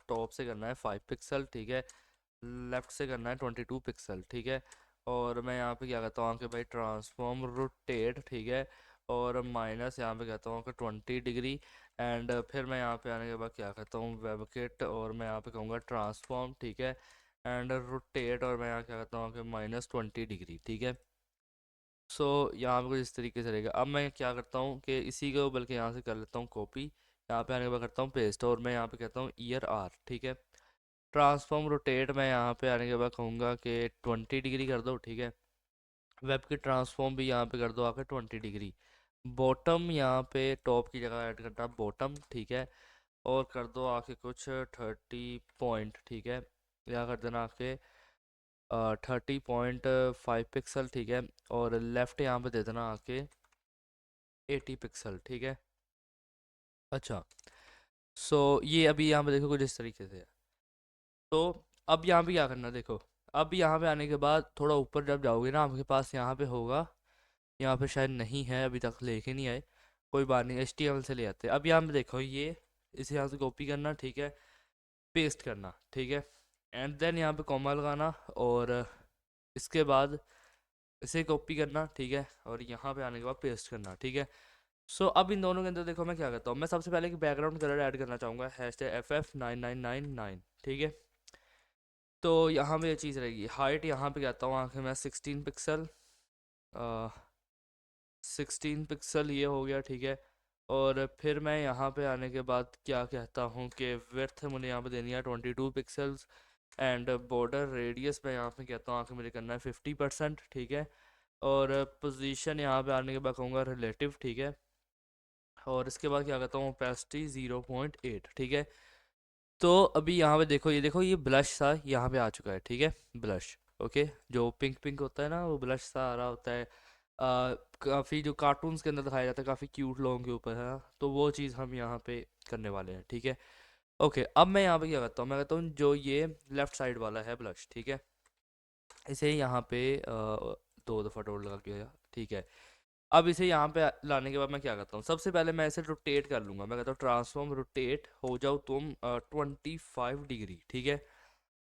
टॉप से करना है 5 पिक्सल, ठीक है। लेफ़्ट से करना है 22 पिक्सल, ठीक है। और मैं यहाँ पे क्या कहता हूँ कि भाई ट्रांसफॉर्म रोटेट, ठीक है। और माइनस यहाँ पे कहता हूँ कि 20 डिग्री। एंड फिर मैं यहाँ पे आने के बाद क्या कहता हूँ वेबकिट, और मैं यहाँ पे कहूँगा ट्रांसफॉर्म, ठीक है। एंड रोटेट, और मैं यहाँ क्या कहता हूँ कि -20 डिग्री, ठीक है। सो यहाँ पे कुछ इस तरीके से रहेगा। अब मैं क्या करता हूँ कि इसी को बल्कि यहाँ से कर लेता हूँ कॉपी, यहाँ पे आने के बाद करता हूँ पेस्ट, और मैं यहाँ पे कहता हूँ ईयर आर, ठीक है। ट्रांसफॉर्म रोटेट, मैं यहाँ पे आने के बाद कहूँगा कि 20 डिग्री कर दो, ठीक है। वेब की ट्रांसफॉर्म भी यहाँ पे कर दो आके 20 डिग्री। बॉटम यहाँ पे टॉप की जगह ऐड करना बॉटम, ठीक है। और कर दो आके कुछ 30 पॉइंट, ठीक है। यहाँ कर देना आके 30.5 पिक्सल, ठीक है। और लेफ़्ट यहाँ पे दे देना आके 80 पिक्सल, ठीक है। अच्छा, सो ये अभी यहाँ पे देखो कुछ इस तरीके से है। तो अब यहाँ पे क्या करना देखो, अब यहाँ पे आने के बाद थोड़ा ऊपर जब जाओगे ना, आपके पास यहाँ पे होगा, यहाँ पे शायद नहीं है, अभी तक लेके नहीं आए, कोई बात नहीं, HTML से ले आते हैं। अब यहाँ पे देखो, ये इसे यहाँ से कॉपी करना, ठीक है, पेस्ट करना, ठीक है। एंड देन यहाँ पे कॉमा लगाना, और इसके बाद इसे कॉपी करना, ठीक है, और यहाँ पे आने के बाद पेस्ट करना, ठीक है। सो अब इन दोनों के अंदर देखो मैं क्या करता हूँ, मैं सबसे पहले एक बैकग्राउंड कलर ऐड करना चाहूँगा, #FF9999, ठीक है। तो यहाँ पे ये चीज़ रहेगी, हाइट यहाँ पे कहता हूँ आखिर मैं 16 पिक्सल, 16 पिक्सल ये हो गया, ठीक है। और फिर मैं यहाँ पे आने के बाद क्या कहता हूँ कि विड्थ मुझे यहाँ पे देनी है 22 पिक्सल्स। एंड बॉर्डर रेडियस मैं यहाँ पे कहता हूँ आखिर मुझे करना है 50%, ठीक है। और पोजीशन यहाँ पे आने के बाद कहूँगा रिलेटिव, ठीक है। और इसके बाद क्या कहता हूँ ओपेसिटी 0.8, ठीक है। तो अभी यहाँ पे देखो, ये देखो, ये ब्लश सा यहाँ पे आ चुका है, ठीक है, ब्लश, ओके। जो पिंक पिंक होता है ना, वो ब्लश सा आ रहा होता है, काफ़ी जो कार्टून्स के अंदर दिखाया जाता है, काफ़ी क्यूट लोगों के ऊपर है ना, तो वो चीज़ हम यहाँ पे करने वाले हैं, ठीक है। ओके, अब मैं यहाँ पे क्या करता हूँ, मैं कहता हूँ जो ये लेफ़्ट साइड वाला है ब्लश, ठीक है, इसे यहाँ पे 2 दफ़ा डॉट लगा के, ठीक है। अब इसे यहाँ पे लाने के बाद मैं क्या करता हूँ, सबसे पहले मैं इसे रोटेट कर लूँगा, मैं कहता हूँ ट्रांसफॉर्म रोटेट हो जाओ तुम 25 डिग्री, ठीक है।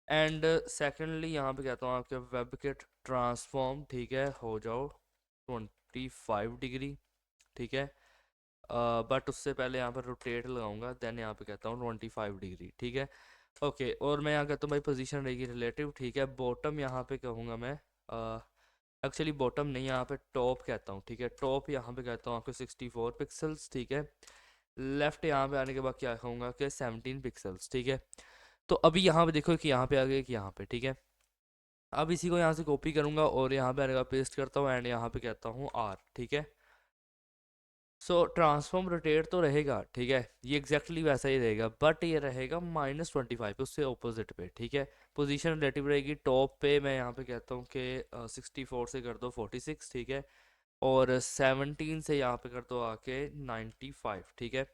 एंड सेकेंडली यहाँ पे कहता हूँ आपके वेब के ट्रांसफॉर्म, ठीक है, हो जाओ 25 डिग्री, ठीक है। बट उससे पहले यहाँ पर रोटेट लगाऊंगा, देन यहाँ पे कहता हूँ 25 डिग्री, ठीक है। ओके, और मैं यहाँ कहता हूँ भाई पोजीशन रहेगी रिलेटिव, ठीक है। बॉटम यहाँ पे कहूँगा मैं, एक्चुअली बॉटम नहीं, यहाँ पे टॉप कहता हूँ, ठीक है। टॉप यहाँ पे कहता हूँ आपको 64 पिक्सल्स, ठीक है। लेफ्ट यहाँ पे आने के बाद क्या कहूँगा कि 17 पिक्सल्स, ठीक है। तो अभी यहाँ पे देखो कि यहाँ पे आ गया कि यहाँ पे, ठीक है। अब इसी को यहाँ से कॉपी करूँगा और यहाँ पे आने का पेस्ट करता हूँ, एंड यहाँ पे कहता हूँ आर, ठीक है। सो ट्रांसफॉर्म रोटेट तो रहेगा, ठीक है, ये एग्जैक्टली वैसा ही रहेगा, बट ये रहेगा -25 उससे ऑपोजिट पे, ठीक है। पोजीशन रिलेटिव रहेगी, टॉप पे मैं यहाँ पे कहता हूँ कि 64 से कर दो 46, ठीक है। और 17 से यहाँ पे कर दो आके 95, ठीक है।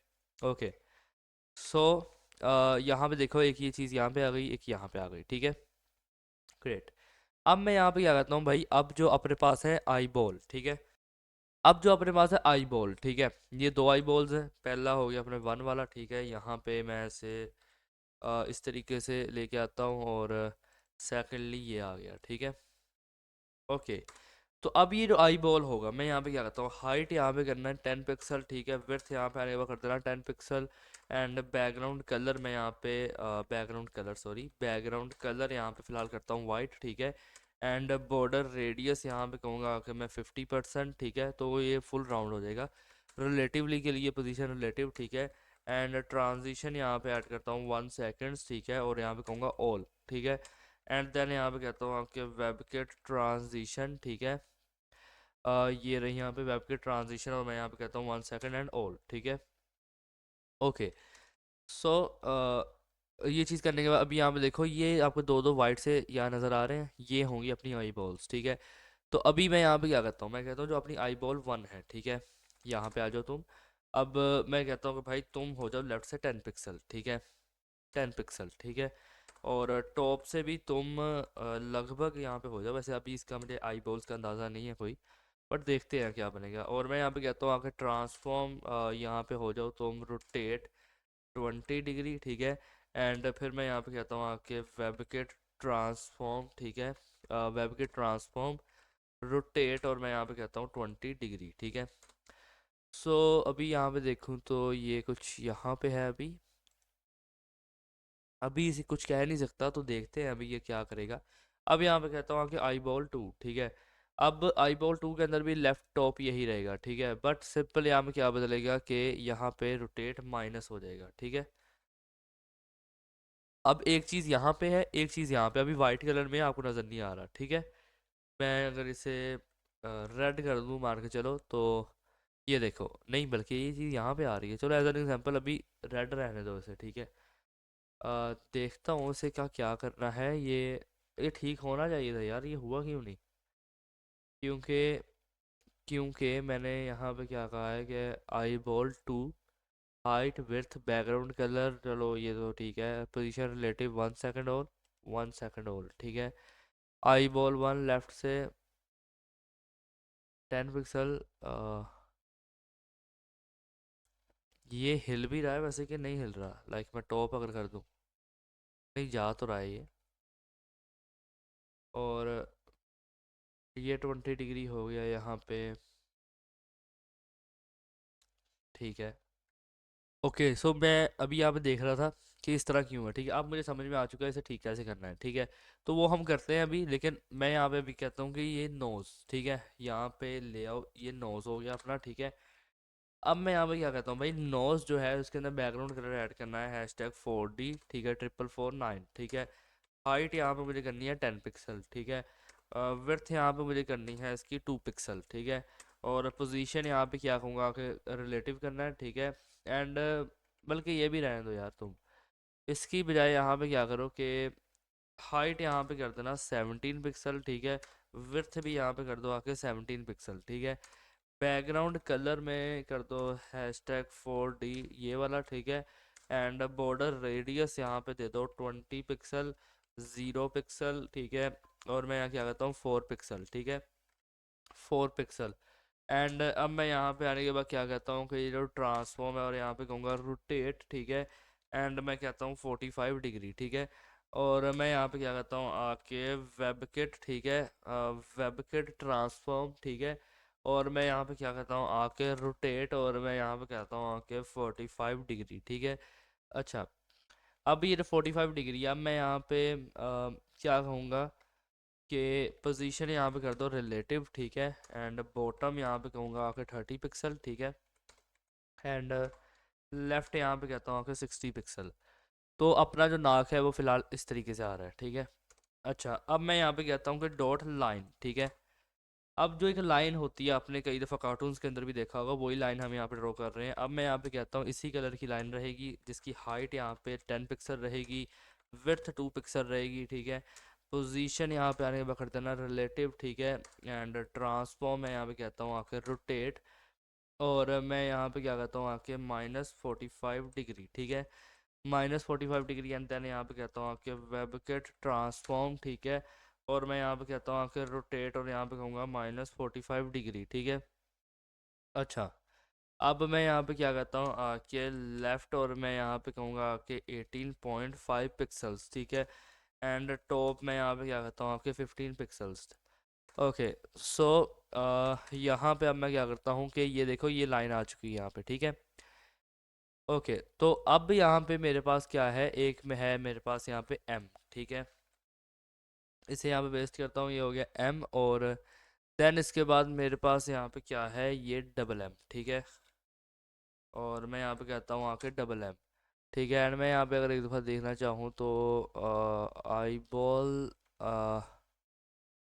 ओके, सो यहाँ पे देखो, एक ये चीज़ यहाँ पे आ गई, एक यहाँ पे आ गई, ठीक है, ग्रेट। अब मैं यहाँ पे क्या करता हूँ भाई, अब जो अपने पास है आई बॉल, ठीक है। अब जो अपने पास है आई बॉल, ठीक है, ये 2 आई बॉल्स हैं, पहला हो गया अपने वन वाला, ठीक है। यहाँ पे मैं इसे इस तरीके से लेके आता हूँ, और सेकेंडली ये आ गया, ठीक है। ओके, तो अब ये जो आई बॉल होगा, मैं यहाँ पे क्या करता हूँ, हाइट यहाँ पे करना है 10 पिक्सल, ठीक है। विड्थ यहाँ पे आने के बाद कर देना 10 पिक्सल। एंड बैकग्राउंड कलर मैं यहाँ पे बैकग्राउंड कलर यहाँ पे फिलहाल करता हूँ वाइट, ठीक है। एंड बॉर्डर रेडियस यहाँ पे कहूँगा कि मैं 50%, ठीक है, तो ये फुल राउंड हो जाएगा। रिलेटिवली के लिए पोजीशन रिलेटिव, ठीक है। एंड ट्रांजिशन यहाँ पे ऐड करता हूँ 1 सेकेंड्स, ठीक है, और यहाँ पे कहूँगा ऑल, ठीक है। एंड देन यहाँ पे कहता हूँ आपके वेब के ट्रांजिशन, ठीक है। ये रही यहाँ पे वेब के ट्रांजिशन, और मैं यहाँ पे कहता हूँ 1 सेकेंड एंड ऑल, ठीक है। ओके। सो ये चीज़ करने के बाद अभी यहाँ पे देखो, ये आपको दो दो वाइट से यहाँ नज़र आ रहे हैं, ये होंगी अपनी आई बॉल्स, ठीक है। तो अभी मैं यहाँ पे क्या करता हूँ, मैं कहता हूँ जो अपनी आई बॉल 1 है, ठीक है, यहाँ पे आ जाओ तुम। अब मैं कहता हूँ कि भाई तुम हो जाओ लेफ्ट से 10 पिक्सल, ठीक है, 10 पिक्सल, ठीक है। और टॉप से भी तुम लगभग यहाँ पे हो जाओ। वैसे अभी इसका मुझे आई बॉल्स का अंदाज़ा नहीं है कोई, बट देखते हैं क्या बनेगा। और मैं यहाँ पे कहता हूँ आके ट्रांसफॉर्म, यहाँ पे हो जाओ तुम रोटेट 20 डिग्री, ठीक है। एंड फिर मैं यहाँ पे कहता हूँ आके वेब के ट्रांसफॉर्म, ठीक है, वेब के ट्रांसफॉर्म रोटेट, और मैं यहाँ पे कहता हूँ 20 डिग्री, ठीक है। सो अभी यहाँ पे देखूँ तो ये कुछ यहाँ पे है। अभी इसे कुछ कह नहीं सकता, तो देखते हैं अभी ये क्या करेगा। अब यहाँ पे कहता हूँ कि आई बॉल 2, ठीक है। अब आई बॉल 2 के अंदर भी लेफ्ट टॉप यही रहेगा, ठीक है, बट सिंपल यहाँ पे क्या बदलेगा कि यहाँ पे रोटेट माइनस हो जाएगा, ठीक है। अब एक चीज़ यहाँ पे है, एक चीज़ यहाँ पे, अभी वाइट कलर में आपको नज़र नहीं आ रहा, ठीक है। मैं अगर इसे रेड कर दूँ मान के चलो, तो ये देखो, नहीं बल्कि ये चीज़ यहाँ पे आ रही है। चलो एज एन एग्जांपल अभी रेड रहने दो इसे, ठीक है। देखता हूँ इसे क्या क्या करना है। ये ठीक होना चाहिए था यार, ये हुआ क्यों नहीं? क्योंकि क्योंकि मैंने यहाँ पे क्या कहा है कि I ball 2 height width background colour, चलो ये तो ठीक है, पोजीशन रिलेटिव 1 सेकेंड और 1 सेकेंड और, ठीक है। आई बॉल 1 लेफ्ट से 10 पिक्सल। ये हिल भी रहा है वैसे कि नहीं हिल रहा? लाइक मैं टॉप अगर कर दूँ, नहीं जा तो रहा है ये। और ये 20 डिग्री हो गया यहाँ पे, ठीक है। ओके, सो मैं अभी यहाँ पे देख रहा था कि इस तरह क्यों है, ठीक है। अब मुझे समझ में आ चुका है इसे ठीक कैसे करना है, ठीक है। तो वो हम करते हैं अभी, लेकिन मैं यहाँ पे अभी कहता हूँ कि ये नोज़, ठीक है, यहाँ पे ले आओ, ये नोज़ हो गया अपना, ठीक है। अब मैं यहाँ पे क्या कहता हूँ भाई, नोज़ जो है उसके अंदर बैकग्राउंड कलर ऐड करना है #4D, ठीक है, 4449, ठीक है। हाइट यहाँ पे मुझे करनी है 10 पिक्सल, ठीक है। विड्थ यहाँ पे मुझे करनी है इसकी 2 पिक्सल, ठीक है। और पोजीशन यहाँ पे क्या कहूँगा कि रिलेटिव करना है, ठीक है। एंड बल्कि ये भी रहने दो यार तुम, इसकी बजाय यहाँ पे क्या करो कि हाइट यहाँ पे कर देना 17 पिक्सल, ठीक है। विड्थ भी यहाँ पे कर दो आके 17 पिक्सल, ठीक है। बैकग्राउंड कलर में कर दो #4D ये वाला, ठीक है। एंड बॉर्डर रेडियस यहाँ पे दे दो 20 पिक्सल, 0 पिक्सल, ठीक है। और मैं यहाँ क्या करता हूँ 4 पिक्सल, ठीक है, 4 पिक्सल। एंड अब मैं यहाँ पे आने के बाद क्या कहता हूँ कि ये जो ट्रांसफॉर्म है, और यहाँ पे कहूँगा रोटेट, ठीक है। एंड मैं कहता हूँ 45 डिग्री, ठीक है। और मैं यहाँ पे क्या कहता हूँ आके वेबकिट, ठीक है, वेबकिट ट्रांसफॉर्म, ठीक है। और मैं यहाँ पे क्या कहता हूँ आके रोटेट, और मैं यहाँ पे कहता हूँ आके 45 डिग्री, ठीक है। अच्छा, अब ये 45 डिग्री, अब मैं यहाँ पे क्या कहूँगा कि पोजीशन यहाँ पे कर दो रिलेटिव, ठीक है। एंड बॉटम यहाँ पे कहूँगा आके 30 पिक्सल, ठीक है। एंड लेफ्ट यहाँ पे कहता हूँ आके 60 पिक्सल। तो अपना जो नाक है वो फिलहाल इस तरीके से आ रहा है, ठीक है। अच्छा, अब मैं यहाँ पे कहता हूँ कि डॉट लाइन, ठीक है। अब जो एक लाइन होती है, आपने कई दफ़ा कार्टून्स के अंदर भी देखा होगा, वही लाइन हम यहाँ पे ड्रॉ कर रहे हैं। अब मैं यहाँ पे कहता हूँ इसी कलर की लाइन रहेगी, जिसकी हाइट यहाँ पे 10 पिक्सल रहेगी, विड्थ 2 पिक्सल रहेगी, ठीक है। पोजीशन यहाँ पे आने के बाद कर देना रिलेटिव, ठीक है। एंड ट्रांसफॉर्म मैं यहाँ पे कहता हूँ आके रोटेट, और मैं यहाँ पे क्या कहता हूँ आके -45 डिग्री, ठीक है, -45 डिग्री। एंड देन यहाँ पे कहता हूँ आके वेबकेट ट्रांसफॉर्म, ठीक है। और मैं यहाँ पे कहता हूँ आके रोटेट, और यहाँ पे कहूँगा -45 डिग्री, ठीक है। अच्छा, अब मैं यहाँ पे क्या कहता हूँ आके लेफ़्ट, और मैं यहाँ पे कहूँगा आके 18.5 पिक्सल्स, ठीक है। एंड टॉप मैं यहाँ पे क्या कहता हूँ आपके 15 पिक्सल्स। ओके, सो यहाँ पे अब मैं क्या करता हूँ कि ये देखो, ये लाइन आ चुकी है यहाँ पे, ठीक है। ओके, तो अब यहाँ पे मेरे पास क्या है, एक में है मेरे पास यहाँ पे M, ठीक है। इसे यहाँ पे पेस्ट करता हूँ, ये हो गया एम। और देन इसके बाद मेरे पास यहाँ पे क्या है, ये डबल एम, ठीक है। और मैं यहाँ पे कहता हूँ आके डबल एम, ठीक है। एंड मैं यहाँ पे अगर एक दफ़ा देखना चाहूँ तो आई बॉल,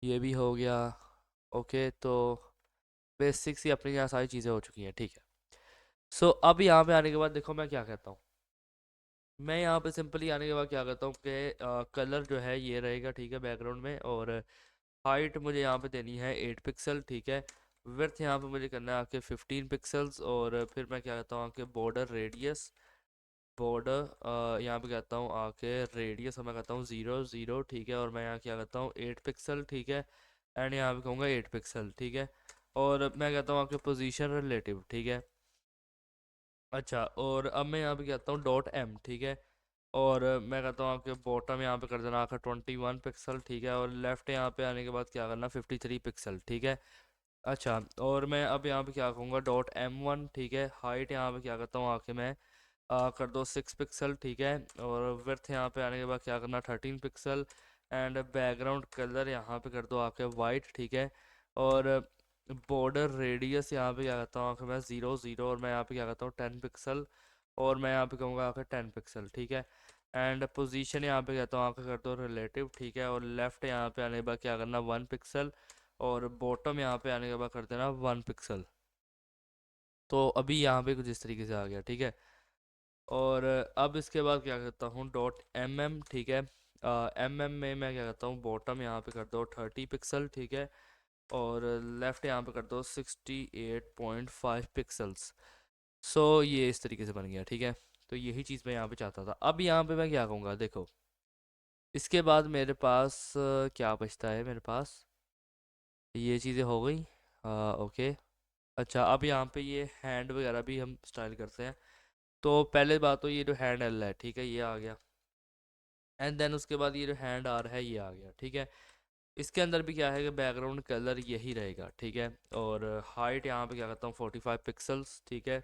ये भी हो गया। ओके, तो बेसिक्स ही अपनी यहाँ सारी चीज़ें हो चुकी हैं, ठीक है। सो अब यहाँ पे आने के बाद देखो मैं क्या कहता हूँ। मैं यहाँ पे सिंपली आने के बाद क्या करता हूँ कि कलर जो है ये रहेगा, ठीक है, बैकग्राउंड में। और हाइट मुझे यहाँ पे देनी है 8 पिक्सल, ठीक है। विड्थ यहाँ पे मुझे करना है आके 15 पिक्सल्स। और फिर मैं क्या कहता हूँ आके बॉर्डर रेडियस, बॉर्डर यहाँ पे कहता हूँ आके रेडियस मैं कहता हूँ 0 0, ठीक है। और मैं यहाँ क्या कहता हूँ 8 पिक्सल, ठीक है। एंड यहाँ पे कहूँगा 8 पिक्सल, ठीक है। और मैं कहता हूँ आपके पोजीशन रिलेटिव, ठीक है। अच्छा, और अब मैं यहाँ पे कहता हूँ डॉट एम, ठीक है। और मैं कहता हूँ आपके बॉटम यहाँ पे कर देना आखिर 21 पिक्सल, ठीक है। और लेफ्ट यहाँ पे आने के बाद क्या करना, 53 पिक्सल, ठीक है। अच्छा, और मैं अब यहाँ पे क्या कहूँगा डॉट M1, ठीक है। हाइट यहाँ पे क्या करता हूँ आके मैं कर दो 6 पिक्सल, ठीक है। और विड्थ यहाँ पे आने के बाद क्या करना 13 पिक्सल। एंड बैकग्राउंड कलर यहाँ पे कर दो आके वाइट, ठीक है। और बॉर्डर रेडियस यहाँ पे क्या करता हूँ आके मैं 0 0। और मैं यहाँ पे क्या करता हूँ 10 पिक्सल। और मैं यहाँ पे कहूँगा आके 10 पिक्सल, ठीक है। एंड पोजीशन यहाँ पे कहता हूँ आके कर दो रिलेटिव, ठीक है। और लेफ्ट यहाँ पे आने के बाद क्या करना 1 पिक्सल। और बॉटम यहाँ पे आने के बाद कर देना 1 पिक्सल। तो अभी यहाँ पे कुछ इस तरीके से आ गया, ठीक है। और अब इसके बाद क्या करता हूँ डॉट एम एम, ठीक है। एम एम में मैं क्या करता हूँ बॉटम यहाँ पे कर दो 30 पिक्सल, ठीक है। और लेफ्ट यहाँ पे कर दो 68.5 पिक्सल्स। सो ये इस तरीके से बन गया, ठीक है। तो यही चीज़ मैं यहाँ पे चाहता था। अब यहाँ पे मैं क्या कहूँगा देखो, इसके बाद मेरे पास क्या बचता है मेरे पास, ये चीज़ें हो गई। ओके। अच्छा, अब यहाँ पे ये हैंड वगैरह भी हम स्टाइल करते हैं। तो पहले बात तो ये जो हैंड एल है, ठीक है, ये आ गया। एंड देन उसके बाद ये जो हैंड आर है ये आ गया, ठीक है। इसके अंदर भी क्या है कि बैकग्राउंड कलर यही रहेगा, ठीक है। और हाइट यहाँ पे क्या कहता हूँ 45 पिक्सल्स, ठीक है।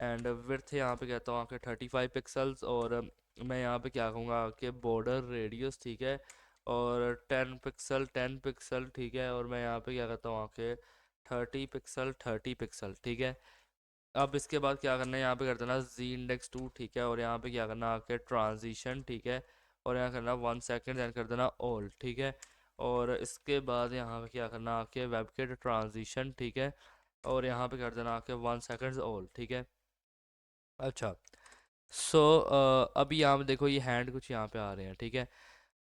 एंड विड्थ यहाँ पे कहता हूँ आके 35 पिक्सल्स। और मैं यहाँ पे क्या कहूँगा कि बॉर्डर रेडियस, ठीक है। और 10 पिक्सल 10 पिक्सल, ठीक है। और मैं यहाँ पे क्या कहता हूँ आके 30 पिक्सल 30 पिक्सल, ठीक है। अब इसके बाद क्या करना है, यहाँ पे कर देना Z-index 2, ठीक है। और यहाँ पे क्या करना आके ट्रांजिशन, ठीक है। और यहाँ करना 1 सेकेंड, देन कर देना ऑल, ठीक है। और इसके बाद यहाँ पे क्या करना आके वेबकिट ट्रांजिशन, ठीक है। और यहाँ पे कर देना आके 1 सेकेंड ऑल, ठीक है। अच्छा, सो अभी यहाँ पे देखो ये हैंड कुछ यहाँ पे आ रहे हैं, ठीक है।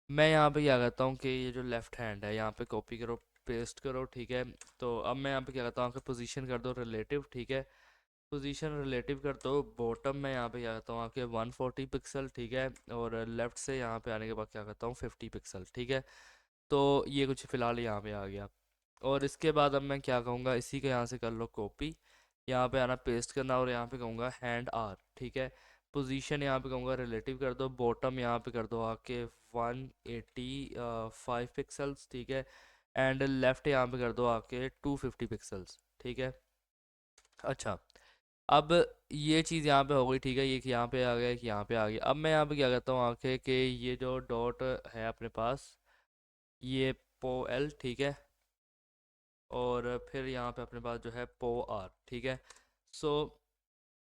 मैं यहाँ पे क्या करता हूँ कि ये जो लेफ्ट हैंड है यहाँ पे कॉपी करो, पेस्ट करो, ठीक है। तो अब मैं यहाँ पे क्या करता हूँ कि पोजीशन कर दो रिलेटिव, ठीक है। पोजीशन रिलेटिव कर दो बॉटम में यहाँ पे क्या करता हूँ आके 140 पिक्सल, ठीक है। और लेफ्ट से यहाँ पे आने के बाद क्या करता हूँ 50 पिक्सल, ठीक है। तो ये कुछ फ़िलहाल यहाँ पे आ गया। और इसके बाद अब मैं क्या कहूँगा, इसी के यहाँ से कर लो कॉपी, यहाँ पे आना पेस्ट करना। और यहाँ पे कहूँगा हैंड आर, ठीक है। पोजीशन यहाँ पे कहूँगा रिलेटिव कर दो, बॉटम यहाँ पे कर दो आके 185 पिक्सल्स, ठीक है। एंड लेफ्ट यहाँ पे कर दो आके 250 पिक्सल्स, ठीक है। अच्छा, अब ये चीज़ यहाँ पे हो गई, ठीक है। ये कि यहाँ पे आ गया, एक यहाँ पे आ गया। अब मैं यहाँ पे क्या करता हूँ आके कि ये जो डॉट है अपने पास, ये पो एल, ठीक है। और फिर यहाँ पे अपने पास जो है पो आर, ठीक है। सो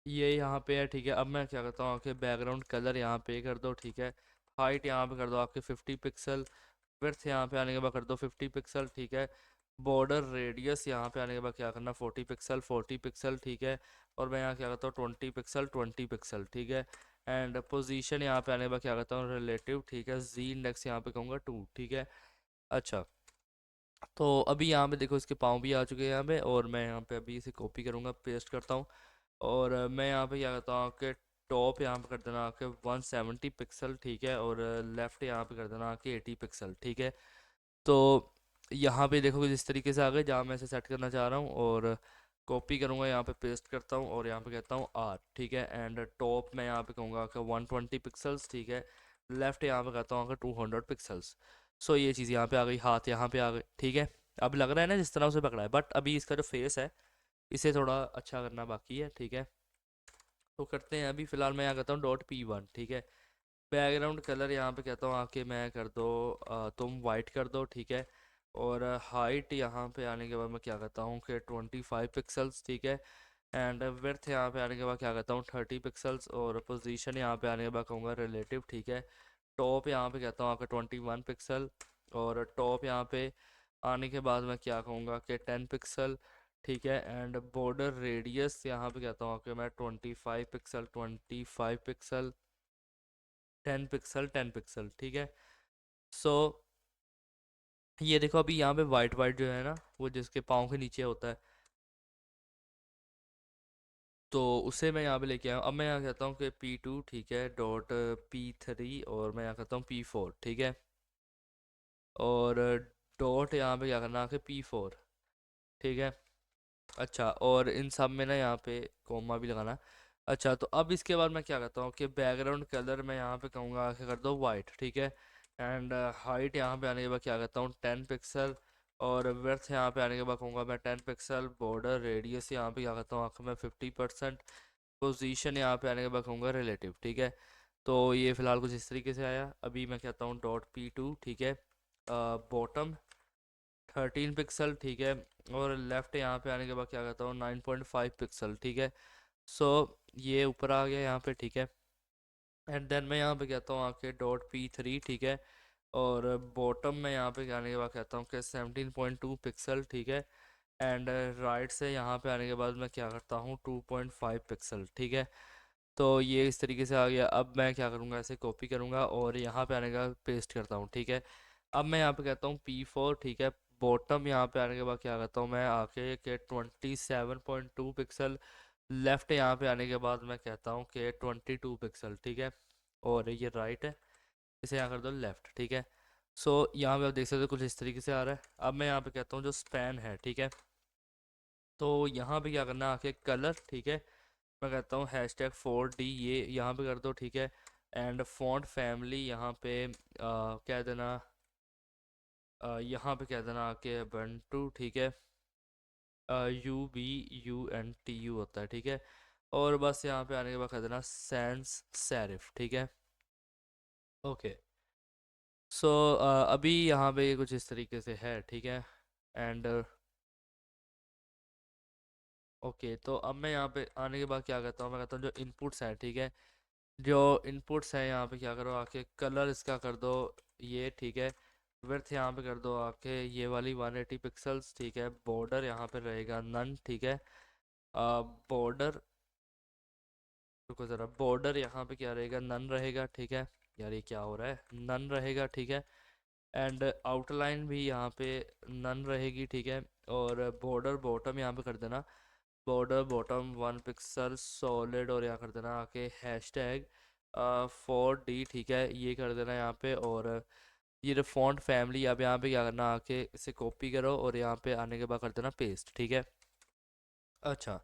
ये यहाँ पे है, ठीक है। अब मैं क्या करता हूँ आके बैकग्राउंड कलर यहाँ पे कर दो, ठीक है। हाइट यहाँ पे कर दो आपके 50 पिक्सल। विड्थ यहाँ पे आने के बाद कर दो 50 पिक्सल, ठीक है। बॉर्डर रेडियस यहाँ पे आने के बाद क्या करना 40 पिक्सल 40 पिक्सल, ठीक है। और मैं यहाँ क्या करता हूँ 20 पिक्सल 20 पिक्सल, ठीक है। एंड पोजीशन यहाँ पे आने के बाद क्या करता हूँ रिलेटिव, ठीक है। Z-index यहाँ पे कहूँगा 2, ठीक है। अच्छा, तो अभी यहाँ पे देखो इसके पाँव भी आ चुके हैं यहाँ पे। और मैं यहाँ पे अभी इसे कॉपी करूँगा, पेस्ट करता हूँ। और मैं यहाँ पे क्या करता हूँ कि टॉप यहाँ पे कर देना आके 170 पिक्सल, ठीक है। और लेफ्ट यहाँ पे कर देना आके 80 पिक्सल, ठीक है। तो यहाँ पे देखो जिस तरीके से आ गए जहाँ मैं इसे सेट करना चाह रहा हूँ। और कॉपी करूँगा, यहाँ पे पेस्ट करता हूँ और यहाँ पे कहता हूँ आर, ठीक है। एंड टॉप मैं यहाँ पे कहूँगा कि 120 पिक्सल्स, ठीक है। लेफ्ट यहाँ पे कहता हूँ कि 200 पिक्सल्स। सो ये चीज़ यहाँ पे आ गई, हाथ यहाँ पे आ गए, ठीक है। अब लग रहा है ना जिस तरह उसे पकड़ा है, बट अभी इसका जो फेस है इसे थोड़ा अच्छा करना बाकी है, ठीक है। तो करते हैं, अभी फ़िलहाल मैं यहाँ करता हूँ डॉट P1, ठीक है। बैकग्राउंड कलर यहाँ पे कहता हूँ आके मैं कर दो, तुम वाइट कर दो, ठीक है। और हाइट यहाँ पे आने के बाद मैं क्या करता हूँ कि 25 पिक्सल्स, ठीक है। एंड विड्थ यहाँ पे आने के बाद क्या करता हूँ 30 पिक्सल्स, और पोजीशन यहाँ पे आने के बाद कहूँगा रिलेटिव, ठीक है। टॉप यहाँ पे कहता हूँ आपका 21 पिक्सल, और टॉप यहाँ पे आने के बाद मैं क्या कहूँगा कि 10 पिक्सल, ठीक है। एंड बॉर्डर रेडियस यहाँ पे कहता हूँ कि मैं 25 पिक्सल, 25 पिक्सल, 10 पिक्सल, 10 पिक्सल, ठीक है। सो ये देखो अभी यहाँ पे वाइट वाइट जो है ना, वो जिसके पाँव के नीचे होता है, तो उसे मैं यहाँ पे लेके आया हूँ। अब मैं यहाँ कहता हूँ कि P2, ठीक है, डॉट P3, और मैं यहाँ कहता हूँ P4, ठीक है। और डॉट यहाँ पे क्या करना है कि P4, ठीक है। अच्छा, और इन सब में ना यहाँ पे कोमा भी लगाना। अच्छा, तो अब इसके बाद मैं क्या करता हूँ कि बैकग्राउंड कलर मैं यहाँ पे कहूँगा आके कर दो वाइट, ठीक है। एंड हाइट यहाँ पे आने के बाद क्या करता हूँ 10 पिक्सल, और वर्थ यहाँ पे आने के बाद कहूँगा मैं 10 पिक्सल। बॉर्डर रेडियस यहाँ पे क्या करता हूँ आके मैं 50%। पोजीशन यहाँ पे आने के बाद कहूँगा रिलेटिव, ठीक है। तो ये फिलहाल कुछ इस तरीके से आया। अभी मैं कहता हूँ डॉट P2, ठीक है, बॉटम 13 पिक्सल, ठीक है। और लेफ़्ट यहाँ पे आने के बाद क्या करता हूँ 9.5 पिक्सल, ठीक है। सो ये ऊपर आ गया यहाँ पे, ठीक है। एंड देन मैं यहाँ पे कहता हूँ आके डॉट P3, ठीक है। और बॉटम में यहाँ पे आने के बाद कहता हूँ कि 17.2 पिक्सल, ठीक है। एंड राइट से यहाँ पे आने के बाद मैं क्या करता हूँ 2.5 पिक्सल, ठीक है। तो ये इस तरीके से आ गया। अब मैं क्या करूँगा, ऐसे कॉपी करूँगा और यहाँ पे आने का पेस्ट करता हूँ, ठीक है। अब मैं यहाँ पे कहता हूँ P4, ठीक है। बॉटम यहाँ पे आने के बाद क्या करता हूँ मैं आके के 27.2 पिक्सल। लेफ़्ट यहाँ पे आने के बाद मैं कहता हूँ कि 22 पिक्सल, ठीक है। और ये राइट है, इसे यहाँ कर दो लेफ़्ट, ठीक है। सो यहाँ पे आप देख सकते हो कुछ इस तरीके से आ रहा है। अब मैं यहाँ पे कहता हूँ जो स्पैन है, ठीक है। तो यहाँ पे क्या करना है आके कलर, ठीक है। मैं कहता हूँ #4D, ये यहाँ पे कर दो, ठीक है। एंड फॉन्ट फैमिली यहाँ पे कह देना, यहाँ पे कह देना आके बंटू, ठीक है। UBUNTU होता है, ठीक है। और बस यहाँ पे आने के बाद कह देना सैंस सेरिफ, ठीक है। ओके। सो अभी यहाँ पे कुछ इस तरीके से है, ठीक है। एंड ओके, तो अब मैं यहाँ पे आने के बाद क्या करता हूँ, मैं कहता हूँ जो इनपुट्स हैं, ठीक है। जो इनपुट्स हैं यहाँ पे क्या करो आके कलर इसका कर दो ये, ठीक है। विड्थ यहाँ पे कर दो आके ये वाली 180 पिक्सल्स, ठीक है। बॉर्डर यहाँ पे रहेगा नन, ठीक है। बॉर्डर, रुको ज़रा, बॉर्डर यहाँ पे क्या रहेगा नन रहेगा, ठीक है। यार ये क्या हो रहा है, नन रहेगा, ठीक है। एंड आउटलाइन भी यहाँ पे नन रहेगी, ठीक है। और बॉर्डर बॉटम यहाँ पे कर देना, बॉर्डर बॉटम 1 पिक्सल सॉलिड, और यहाँ कर देना आके #4D, ठीक है, ये कर देना यहाँ पे। और ये जो फॉन्ट फैमिली, अब यहाँ पे क्या करना आके इसे कॉपी करो और यहाँ पे आने के बाद कर देना पेस्ट, ठीक है। अच्छा,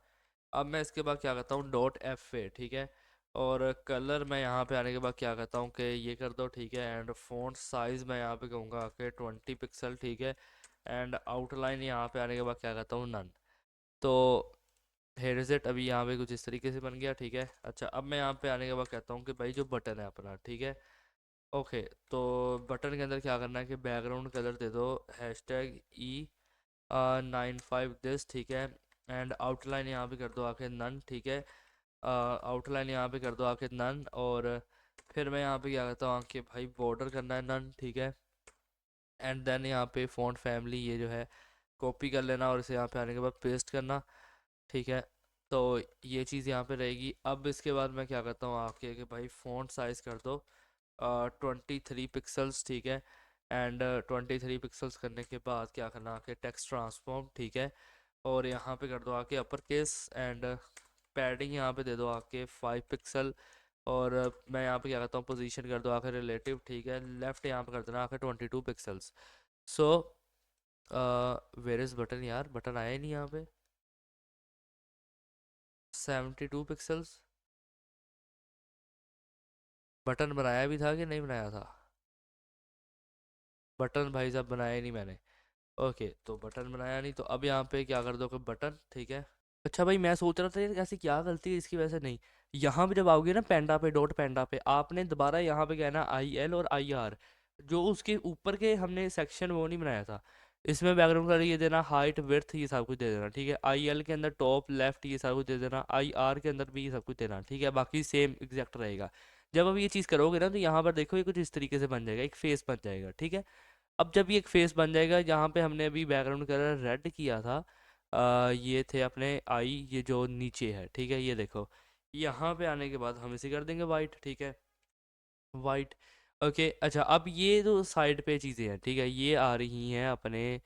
अब मैं इसके बाद क्या करता हूँ डॉट FA, ठीक है। और कलर मैं यहाँ पे आने के बाद क्या करता हूँ कि ये कर दो, ठीक है। एंड फॉन्ट साइज़ मैं यहाँ पे कहूँगा कि 20 पिक्सल, ठीक है। एंड आउटलाइन यहाँ पे आने के बाद क्या करता हूँ नन। तो हेयर इट, अभी यहाँ पे कुछ इस तरीके से बन गया, ठीक है। अच्छा, अब मैं यहाँ पे आने के बाद कहता हूँ कि भाई जो बटन है अपना, ठीक है। ओके, तो बटन के अंदर क्या करना है कि बैकग्राउंड कलर दे दो #E95 दिस, ठीक है। एंड आउटलाइन यहाँ पे कर दो आके नन, ठीक है। आउटलाइन यहाँ पे कर दो आके नन। और फिर मैं यहाँ पे क्या करता हूँ आके भाई बॉर्डर करना है नन, ठीक है। एंड देन यहाँ पे फ़ॉन्ट फैमिली ये जो है कॉपी कर लेना और इसे यहाँ पे आने के बाद पेस्ट करना, ठीक है। तो ये चीज़ यहाँ पे रहेगी। अब इसके बाद मैं क्या करता हूँ आके कि भाई फ़ॉन्ट साइज़ कर दो 23 पिक्सल्स, ठीक है। एंड 23 पिक्सल्स करने के बाद क्या करना आके टेक्स्ट ट्रांसफॉर्म, ठीक है। और यहाँ पे कर दो आके अपर केस। एंड पैडिंग यहाँ पे दे दो आके 5 पिक्सल। और मैं यहाँ पे क्या करता हूँ पोजीशन कर दो आके रिलेटिव, ठीक है। लेफ्ट यहाँ पे कर देना आके 22 pixels. So where is button, यार बटन आया ही नहीं यहाँ पे। 72 पिक्सल्स, बटन बनाया भी था कि नहीं बनाया था? बटन भाई साहब बनाया ही नहीं मैंने। ओके, तो बटन बनाया नहीं, तो अब यहाँ पे क्या कर दो कि बटन, ठीक है। अच्छा भाई, मैं सोच रहा था यार ऐसी क्या गलती है इसकी वजह से नहीं। यहाँ पे जब आओगे ना पेंडा पे, डॉट पेंडा पे, आपने दोबारा यहाँ पे कहना आई एल और आई आर। जो उसके ऊपर के हमने सेक्शन वो नहीं बनाया था। इसमें बैकग्राउंड कलर ये देना, हाइट विड्थ ये सब कुछ दे देना, ठीक है। आई एल के अंदर टॉप लेफ्ट ये सब कुछ दे देना, आई आर के अंदर भी ये सब कुछ देना, ठीक है। बाकी सेम एग्जैक्ट रहेगा। जब अब ये चीज़ करोगे ना तो यहाँ पर देखो ये कुछ इस तरीके से बन जाएगा, एक फेस बन जाएगा, ठीक है। अब जब ये एक फेस बन जाएगा, जहाँ पे हमने अभी बैकग्राउंड कलर रेड किया था, ये थे अपने आई, ये जो नीचे है, ठीक है, ये देखो। यहाँ पे आने के बाद हम इसे कर देंगे वाइट, ठीक है, वाइट। ओके, अच्छा, अब ये जो साइड पे चीज़ें हैं, ठीक है, ये आ रही हैं अपने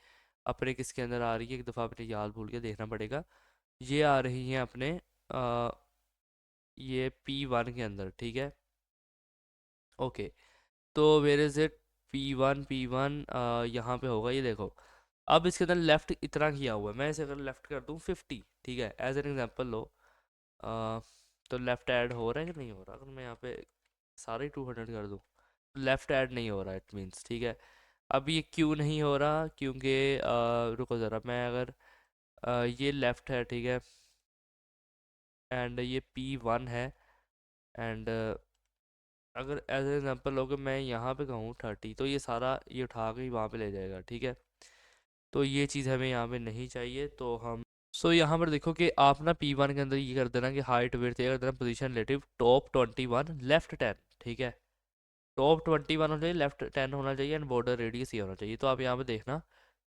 अपने किसके अंदर आ रही है, एक दफ़ा अपने याद भूल के देखना पड़ेगा। ये आ रही हैं अपने आ, ये P1 के अंदर, ठीक है। ओके, तो वेयर इज इट, P1 यहाँ पे होगा, ये देखो। अब इसके अंदर लेफ्ट इतना किया हुआ है, मैं इसे अगर लेफ्ट कर दूँ 50, ठीक है, एज एन एग्जांपल लो। अ, तो लेफ्ट ऐड हो रहा है कि नहीं हो रहा, अगर मैं यहाँ पे सारे 200 कर दूँ, लेफ्ट ऐड नहीं हो रहा, इट मीन्स, ठीक है। अब ये क्यों नहीं हो रहा, क्योंकि रुको ज़रा, मैं अगर ये लेफ्ट है, ठीक है, एंड ये P1 है, एंड अगर एज एन एग्जांपल लो कि मैं यहाँ पे कहूँ 30, तो ये सारा ये उठा के ही वहाँ पे ले जाएगा, ठीक है। तो ये चीज़ हमें यहाँ पे नहीं चाहिए, तो हम यहाँ पर देखो कि आप ना P1 के अंदर ये कर देना कि हाइट विड्थ ये कर देना, पोजीशन रिलेटिव टॉप 21 लेफ्ट 10, ठीक है। टॉप 21 होना चाहिए, लेफ्ट 10 होना चाहिए, एंड बॉर्डर रेडियस ये होना चाहिए। तो आप यहाँ पे देखना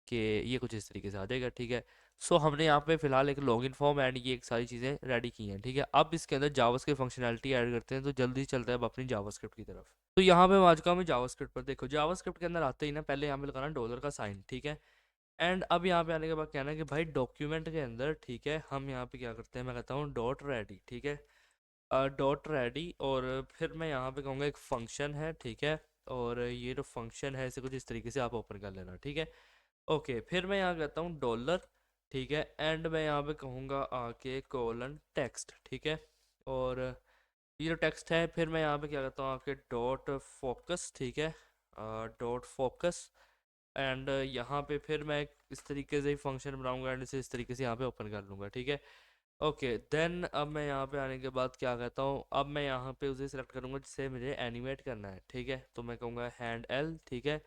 कि ये कुछ इस तरीके से आ जाएगा, ठीक है। हमने यहाँ पे फिलहाल एक लॉगिन फॉर्म एंड ये एक सारी चीज़ें रेडी की हैं, ठीक है। अब इसके अंदर जावास्क्रिप्ट फंक्शनैलिटी ऐड करते हैं, तो जल्दी चलते हैं अब अपनी जावास्क्रिप्ट की तरफ। तो यहाँ पे हम आज का हमें जावास्क्रिप्ट पर देखो, जावास्क्रिप्ट के अंदर आते ही ना पहले यहाँ पे लगाना डॉलर का साइन, ठीक है। एंड अब यहाँ पे आने के बाद कहना है कि भाई डॉक्यूमेंट के अंदर, ठीक है, हम यहाँ पे क्या करते हैं, मैं कहता हूँ डॉट रेडी, ठीक है, डॉट रेडी। और फिर मैं यहाँ पे कहूँगा एक फंक्शन है, ठीक है। और ये जो फंक्शन है इसे कुछ इस तरीके से आप ओपन कर लेना, ठीक है। ओके, फिर मैं यहाँ कहता हूँ डॉलर, ठीक है, एंड मैं यहाँ पे कहूँगा आके कोलन टेक्स्ट, ठीक है। और ये जो टेक्स्ट है, फिर मैं यहाँ पे क्या कहता हूँ आके डॉट फोकस, ठीक है, डॉट फोकस। एंड यहाँ पे फिर मैं इस तरीके से ही फंक्शन बनाऊंगा एंड इसे इस तरीके से यहाँ पे ओपन कर लूँगा, ठीक है। ओके, देन अब मैं यहाँ पे आने के बाद क्या कहता हूँ, अब मैं यहाँ पे उसे सिलेक्ट करूँगा जिसे मुझे एनिमेट करना है, ठीक है। तो मैं कहूँगा हैंड एल, ठीक है,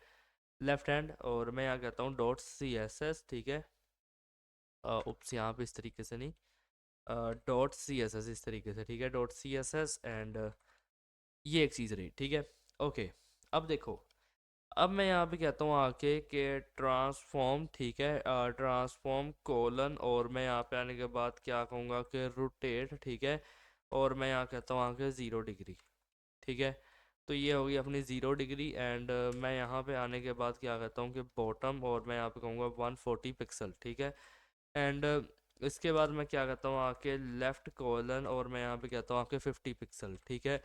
लेफ्ट हैंड। और मैं यहाँ कहता हूँ डॉट सी एस एस, ठीक है, उप्स, यहाँ पे इस तरीके से नहीं, डॉट सी एस एस इस तरीके से, ठीक है, dot C S S. And ये एक चीज़ रही, ठीक है। ओके, अब देखो, अब मैं यहाँ पे कहता हूँ आके कि ट्रांसफॉर्म, ठीक है, ट्रांसफॉर्म कोलन, और मैं यहाँ पे आने के बाद क्या कहूँगा कि रोटेट, ठीक है। और मैं यहाँ कहता हूँ आके 0 डिग्री, ठीक है। तो ये होगी अपनी 0 डिग्री। एंड मैं यहाँ पे आने के बाद क्या कहता हूँ कि बॉटम, और मैं यहाँ पे कहूँगा 140 पिक्सल, ठीक है। एंड इसके बाद मैं क्या कहता हूँ आके लेफ्ट कोलन, और मैं यहाँ पे कहता हूँ आके 50 पिक्सल, ठीक है।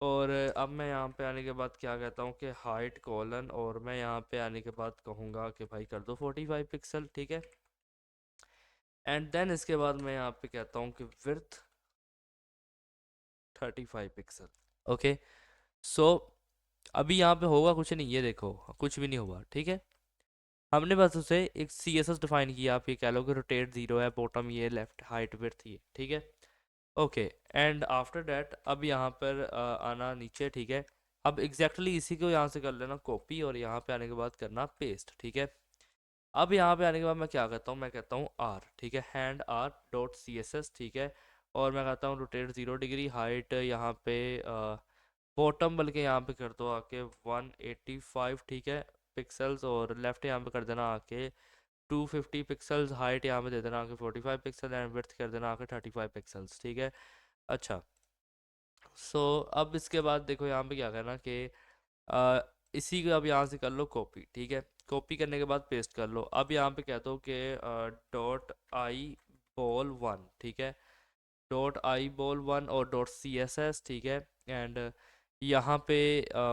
और अब मैं यहाँ पे आने के बाद क्या कहता हूँ कि हाइट कोलन, और मैं यहाँ पे आने के बाद कहूँगा कि भाई कर दो 45 पिक्सल, ठीक है। एंड देन इसके बाद मैं यहाँ पे कहता हूँ कि विड्थ 35 पिक्सल। ओके, सो अभी यहाँ पे होगा कुछ नहीं, ये देखो कुछ भी नहीं हुआ, ठीक है। हमने बस उसे एक सी एस एस डिफाइन किया, आप ये कह लो कि रोटेट 0 है, बॉटम ये, लेफ्ट हाइट विड्थ ये, ठीक है। ओके, एंड आफ्टर डैट अब यहाँ पर आना नीचे, ठीक है। अब एग्जैक्टली इसी को यहाँ से कर लेना कॉपी, और यहाँ पे आने के बाद करना पेस्ट, ठीक है। अब यहाँ पे आने के बाद मैं क्या कहता हूँ, मैं कहता हूँ आर, ठीक है, hand R dot C S S, ठीक है। और मैं कहता हूँ रोटेट 0 डिग्री, हाइट यहाँ पे बॉटम बल्कि यहाँ पे कर दो आके 185, ठीक है, पिक्सल्स। और लेफ्ट यहाँ पे कर देना आके 250 पिक्सल्स, हाइट यहाँ पे दे देना आके 45 पिक्सल, एंड विड्थ कर देना आके 35 पिक्सल्स, ठीक है। अच्छा, अब इसके बाद देखो यहाँ पे क्या करना कि आ, इसी को अब यहाँ से कर लो कॉपी, ठीक है। कॉपी करने के बाद पेस्ट कर लो। अब यहाँ पे कहता हूँ कि डॉट आई बॉल वन, ठीक है, डॉट आई बॉल वन, और डॉट सी एस एस, ठीक है। एंड यहाँ पे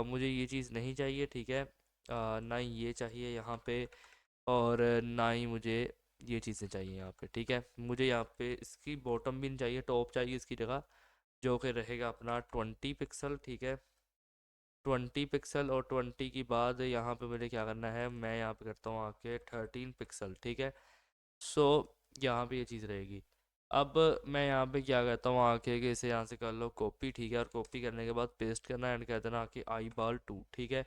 मुझे ये चीज़ नहीं चाहिए, ठीक है, ना ही ये चाहिए यहाँ पे, और ना ही मुझे ये चीज़ें चाहिए यहाँ पे, ठीक है। मुझे यहाँ पे इसकी बॉटम भी नहीं चाहिए, टॉप चाहिए इसकी जगह, जो कि रहेगा अपना 20 पिक्सल, ठीक है, 20 पिक्सल। और 20 की बाद यहाँ पे मुझे क्या करना है, मैं यहाँ पे करता हूँ आके 13 पिक्सल, ठीक है। सो यहाँ पे ये चीज़ रहेगी। अब मैं यहाँ पे क्या करता हूँ आके कि इसे यहाँ से कर लो कॉपी, ठीक है, और कॉपी करने के बाद पेस्ट करना एंड कह देना कि आई बाल 2, ठीक है।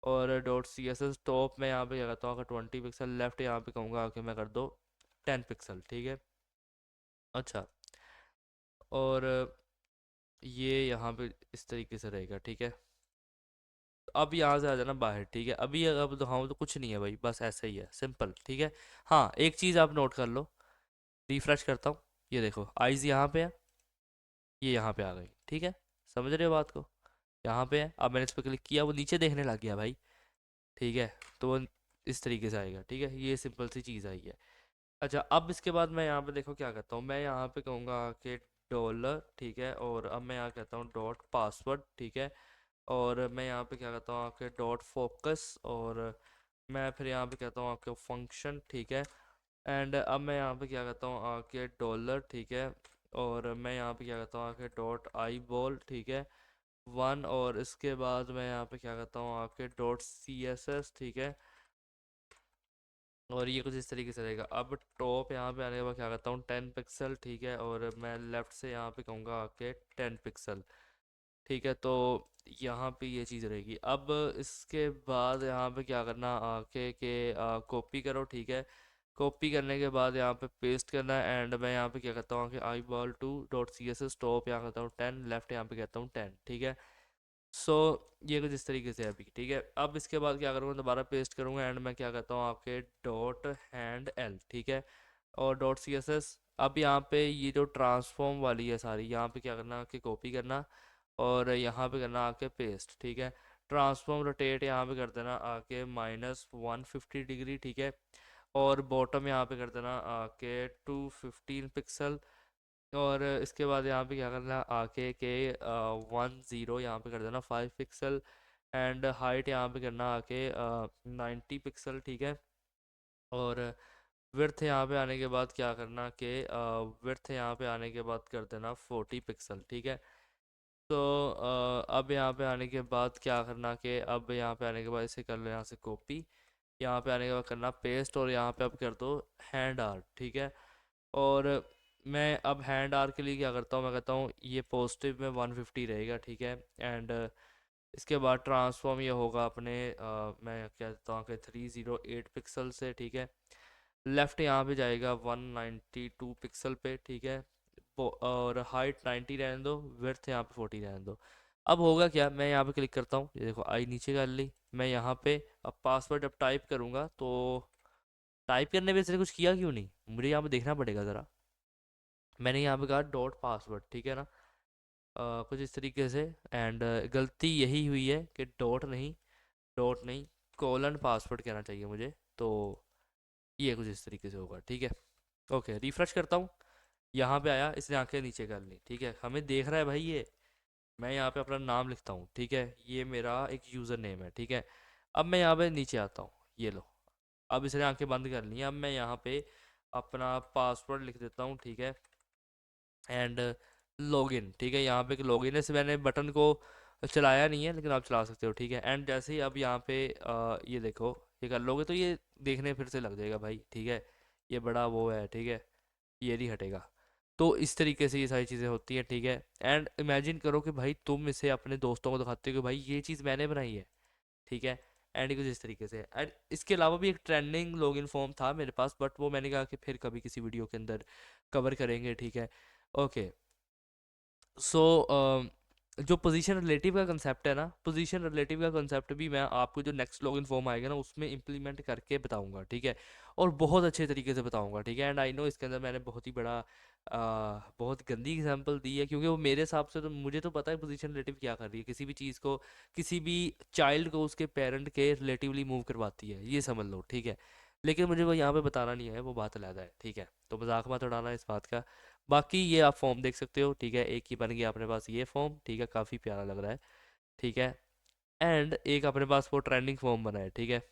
और dot C S S top में यहाँ पे क्या करता हूँ, अगर 20 पिक्सल, लेफ्ट यहाँ पे कहूँगा आके मैं कर दो 10 पिक्सल, ठीक है। अच्छा, और ये यहाँ पे इस तरीके से रहेगा, ठीक है। तो अब यहाँ से आ जाना बाहर, ठीक है। अभी अब दिखाऊँ तो कुछ नहीं है भाई, बस ऐसा ही है, सिंपल, ठीक है। हाँ, एक चीज़ आप नोट कर लो, रिफ्रेश करता हूँ, ये देखो आइज़ यहाँ पे है, ये यहाँ पे आ गई, ठीक है। समझ रहे हो बात को? यहाँ पे है, अब मैंने इस पर क्लिक किया, वो नीचे देखने लग गया भाई, ठीक है। तो वो इस तरीके से आएगा, ठीक है, ये सिंपल सी चीज़ आई है। अच्छा, अब इसके बाद मैं यहाँ पे देखो क्या करता हूँ, मैं यहाँ पे कहूँगा कि डॉलर, ठीक है, और अब मैं यहाँ कहता हूँ डॉट पासवर्ड, ठीक है। और मैं यहाँ पे क्या कहता हूँ आपके डॉट फोकस, और मैं फिर यहाँ पे कहता हूँ आपके फंक्शन, ठीक है। एंड अब मैं यहाँ पे क्या कहता हूँ आपके डॉलर, ठीक है। और मैं यहाँ पे क्या कहता हूँ आपके डॉट आई बॉल, ठीक है, 1। और इसके बाद मैं यहाँ पे क्या कहता हूँ आपके डॉट सी एस एस, ठीक है। और ये कुछ इस तरीके से रहेगा। अब टॉप यहाँ पे आने के बाद क्या करता हूँ 10 पिक्सल, ठीक है, और मैं लेफ़्ट से यहाँ पे कहूँगा आके 10 पिक्सल, ठीक है। तो यहाँ पे ये चीज़ रहेगी। अब इसके बाद यहाँ पे क्या करना आके के कॉपी करो, ठीक है। कॉपी करने के बाद यहाँ पे पेस्ट करना है एंड मैं यहाँ पे क्या करता हूँ कि I ball 2 dot C S S top यहाँ करता हूँ 10, लेफ्ट यहाँ पे कहता हूँ 10, ठीक है। सो ये कुछ इस तरीके से है अभी, ठीक है। अब इसके बाद क्या करूँगा, दोबारा पेस्ट करूँगा एंड मैं क्या करता हूँ आपके डॉट हैंड एल, ठीक है, और डॉट सी एस एस। अब यहाँ पे ये जो ट्रांसफॉर्म वाली है सारी, यहाँ पे क्या करना कि कॉपी करना और यहाँ पे करना आके पेस्ट, ठीक है। ट्रांसफॉर्म रोटेट यहाँ पे कर देना आके -150 डिग्री, ठीक है। और बॉटम यहाँ पे कर देना आके 215 पिक्सल। और इसके बाद यहाँ पे क्या करना आके के 10 यहाँ पे कर देना 5 पिक्सल। एंड हाइट यहाँ पे करना आके 90 पिक्सल, ठीक है। और विड्थ यहाँ पे आने के बाद क्या करना कि विड्थ यहाँ पे आने के बाद कर देना 40 पिक्सल, ठीक है। तो अब यहाँ पे आने के बाद क्या करना कि अब यहाँ पे आने के बाद इसे कर लो यहाँ से कॉपी, यहाँ पे आने के बाद करना पेस्ट, और यहाँ पे अब कर दो हैंड आर्ट, ठीक है। और मैं अब हैंड आर के लिए क्या करता हूँ, मैं कहता हूँ ये पॉजिटिव में 150 रहेगा, ठीक है। एंड इसके बाद ट्रांसफॉर्म ये होगा अपने मैं कहता हूँ कि 308 पिक्सल से, ठीक है। लेफ़्ट यहाँ पे जाएगा 192 पिक्सल पे, ठीक है। और हाइट 90 रहने दो, विड्थ यहाँ पे 40 रहने दो। अब होगा क्या, मैं यहाँ पे क्लिक करता हूँ, ये देखो आई नीचे कर ली। मैं यहाँ पे अब पासवर्ड अब टाइप करूँगा, तो टाइप करने में इसने कुछ किया क्यों नहीं, मुझे यहाँ पे देखना पड़ेगा ज़रा। मैंने यहाँ पे कहा डॉट पासवर्ड, ठीक है ना, कुछ इस तरीके से। एंड गलती यही हुई है कि डॉट नहीं कोलन पासवर्ड कहना चाहिए मुझे। तो ये कुछ इस तरीके से होगा, ठीक है। ओके, रिफ्रेश करता हूँ, यहाँ पे आया, इसने आंखें नीचे कर ली, ठीक है, हमें देख रहा है भाई ये। मैं यहाँ पे अपना नाम लिखता हूँ, ठीक है, ये मेरा एक यूज़र नेम है, ठीक है। अब मैं यहाँ पे नीचे आता हूँ, ये लो, अब इसने आंखें बंद कर ली। अब मैं यहाँ पे अपना पासवर्ड लिख देता हूँ, ठीक है। एंड लॉगिन, ठीक है, यहाँ पे लॉगिन है, से मैंने बटन को चलाया नहीं है, लेकिन आप चला सकते हो, ठीक है। एंड जैसे ही अब यहाँ पे ये देखो, ये कर लोगे तो ये देखने फिर से लग जाएगा भाई, ठीक है। ये बड़ा वो है, ठीक है, ये नहीं हटेगा। तो इस तरीके से ये सारी चीज़ें होती हैं, ठीक है। एंड इमेजिन करो कि भाई तुम इसे अपने दोस्तों को दिखाते हो कि भाई ये चीज़ मैंने बनाई है, ठीक है। एंड कुछ इस तरीके से। एंड इसके अलावा भी एक ट्रेंडिंग लॉगिन फॉर्म था मेरे पास, बट वो मैंने कहा कि फिर कभी किसी वीडियो के अंदर कवर करेंगे, ठीक है। ओके, सो जो पोजीशन रिलेटिव का कंसेप्ट है ना, पोजीशन रिलेटिव का कंसेप्ट भी मैं आपको जो नेक्स्ट लॉगिन फॉर्म आएगा ना उसमें इंप्लीमेंट करके बताऊंगा, ठीक है। और बहुत अच्छे तरीके से बताऊंगा, ठीक है। एंड आई नो इसके अंदर मैंने बहुत ही बड़ा बहुत गंदी एग्जांपल दी है, क्योंकि वो मेरे हिसाब से तो मुझे तो पता है पोजीशन रिलेटिव क्या कर रही है, किसी भी चीज़ को, किसी भी चाइल्ड को उसके पेरेंट के रिलेटिवली मूव करवाती है, ये समझ लो, ठीक है। लेकिन मुझे वो यहाँ पे बताना नहीं है, वो बात अलग है, ठीक है। तो मजाक मत उड़ाना इस बात का। बाकी ये आप फॉर्म देख सकते हो, ठीक है, एक ही बन गया अपने पास ये फॉर्म, ठीक है, काफ़ी प्यारा लग रहा है, ठीक है। एंड एक अपने पास वो ट्रेंडिंग फॉर्म बना है, ठीक है।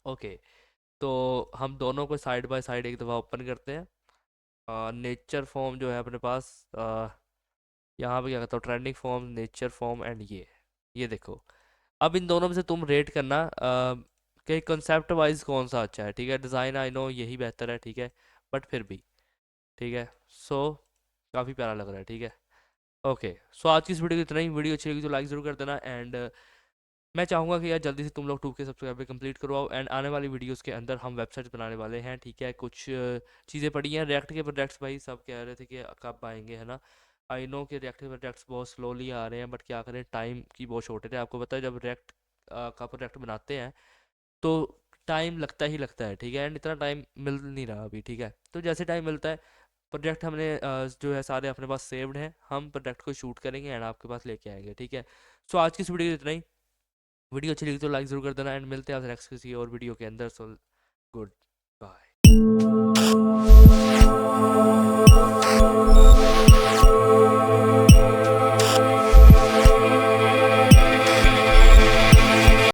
ओके, तो हम दोनों को साइड बाय साइड एक दफ़ा ओपन करते हैं। नेचर फॉर्म जो है अपने पास, यहाँ पे क्या कहता हूँ trending form, nature form, and ये देखो। अब इन दोनों में से तुम रेट करना कि कंसेप्ट वाइज कौन सा अच्छा है, ठीक है। डिज़ाइन आई नो यही बेहतर है, ठीक है, बट फिर भी ठीक है। सो काफ़ी प्यारा लग रहा है, ठीक है। ओके। सो आज की इस वीडियो की इतना ही। वीडियो अच्छी लगी तो लाइक ज़रूर कर देना। एंड मैं चाहूँगा कि यार जल्दी से तुम लोग 2K सब्सक्राइबर कंप्लीट करवाओ। एंड आने वाली वीडियोस के अंदर हम वेबसाइट बनाने वाले हैं, ठीक है। कुछ चीज़ें पड़ी हैं रिएक्ट के प्रोजेक्ट्स, भाई सब कह रहे थे कि कब आएंगे, है ना। आई नो कि रिएक्ट के प्रोजेक्ट्स बहुत स्लोली आ रहे हैं, बट क्या करें, टाइम की बहुत शॉर्टेज है। आपको पता है जब रिएक्ट का प्रोजेक्ट बनाते हैं तो टाइम लगता ही लगता है, ठीक है। एंड इतना टाइम मिल नहीं रहा अभी, ठीक है। तो जैसे टाइम मिलता है, प्रोजेक्ट हमने जो है सारे अपने पास सेव्ड हैं, हम प्रोजेक्ट को शूट करेंगे एंड आपके पास लेके आएंगे, ठीक है। सो आज की इस वीडियो इतना ही। वीडियो अच्छी लगी तो लाइक ज़रूर कर देना। एंड मिलते हैं आपसे नेक्स्ट किसी और वीडियो के अंदर। So good bye.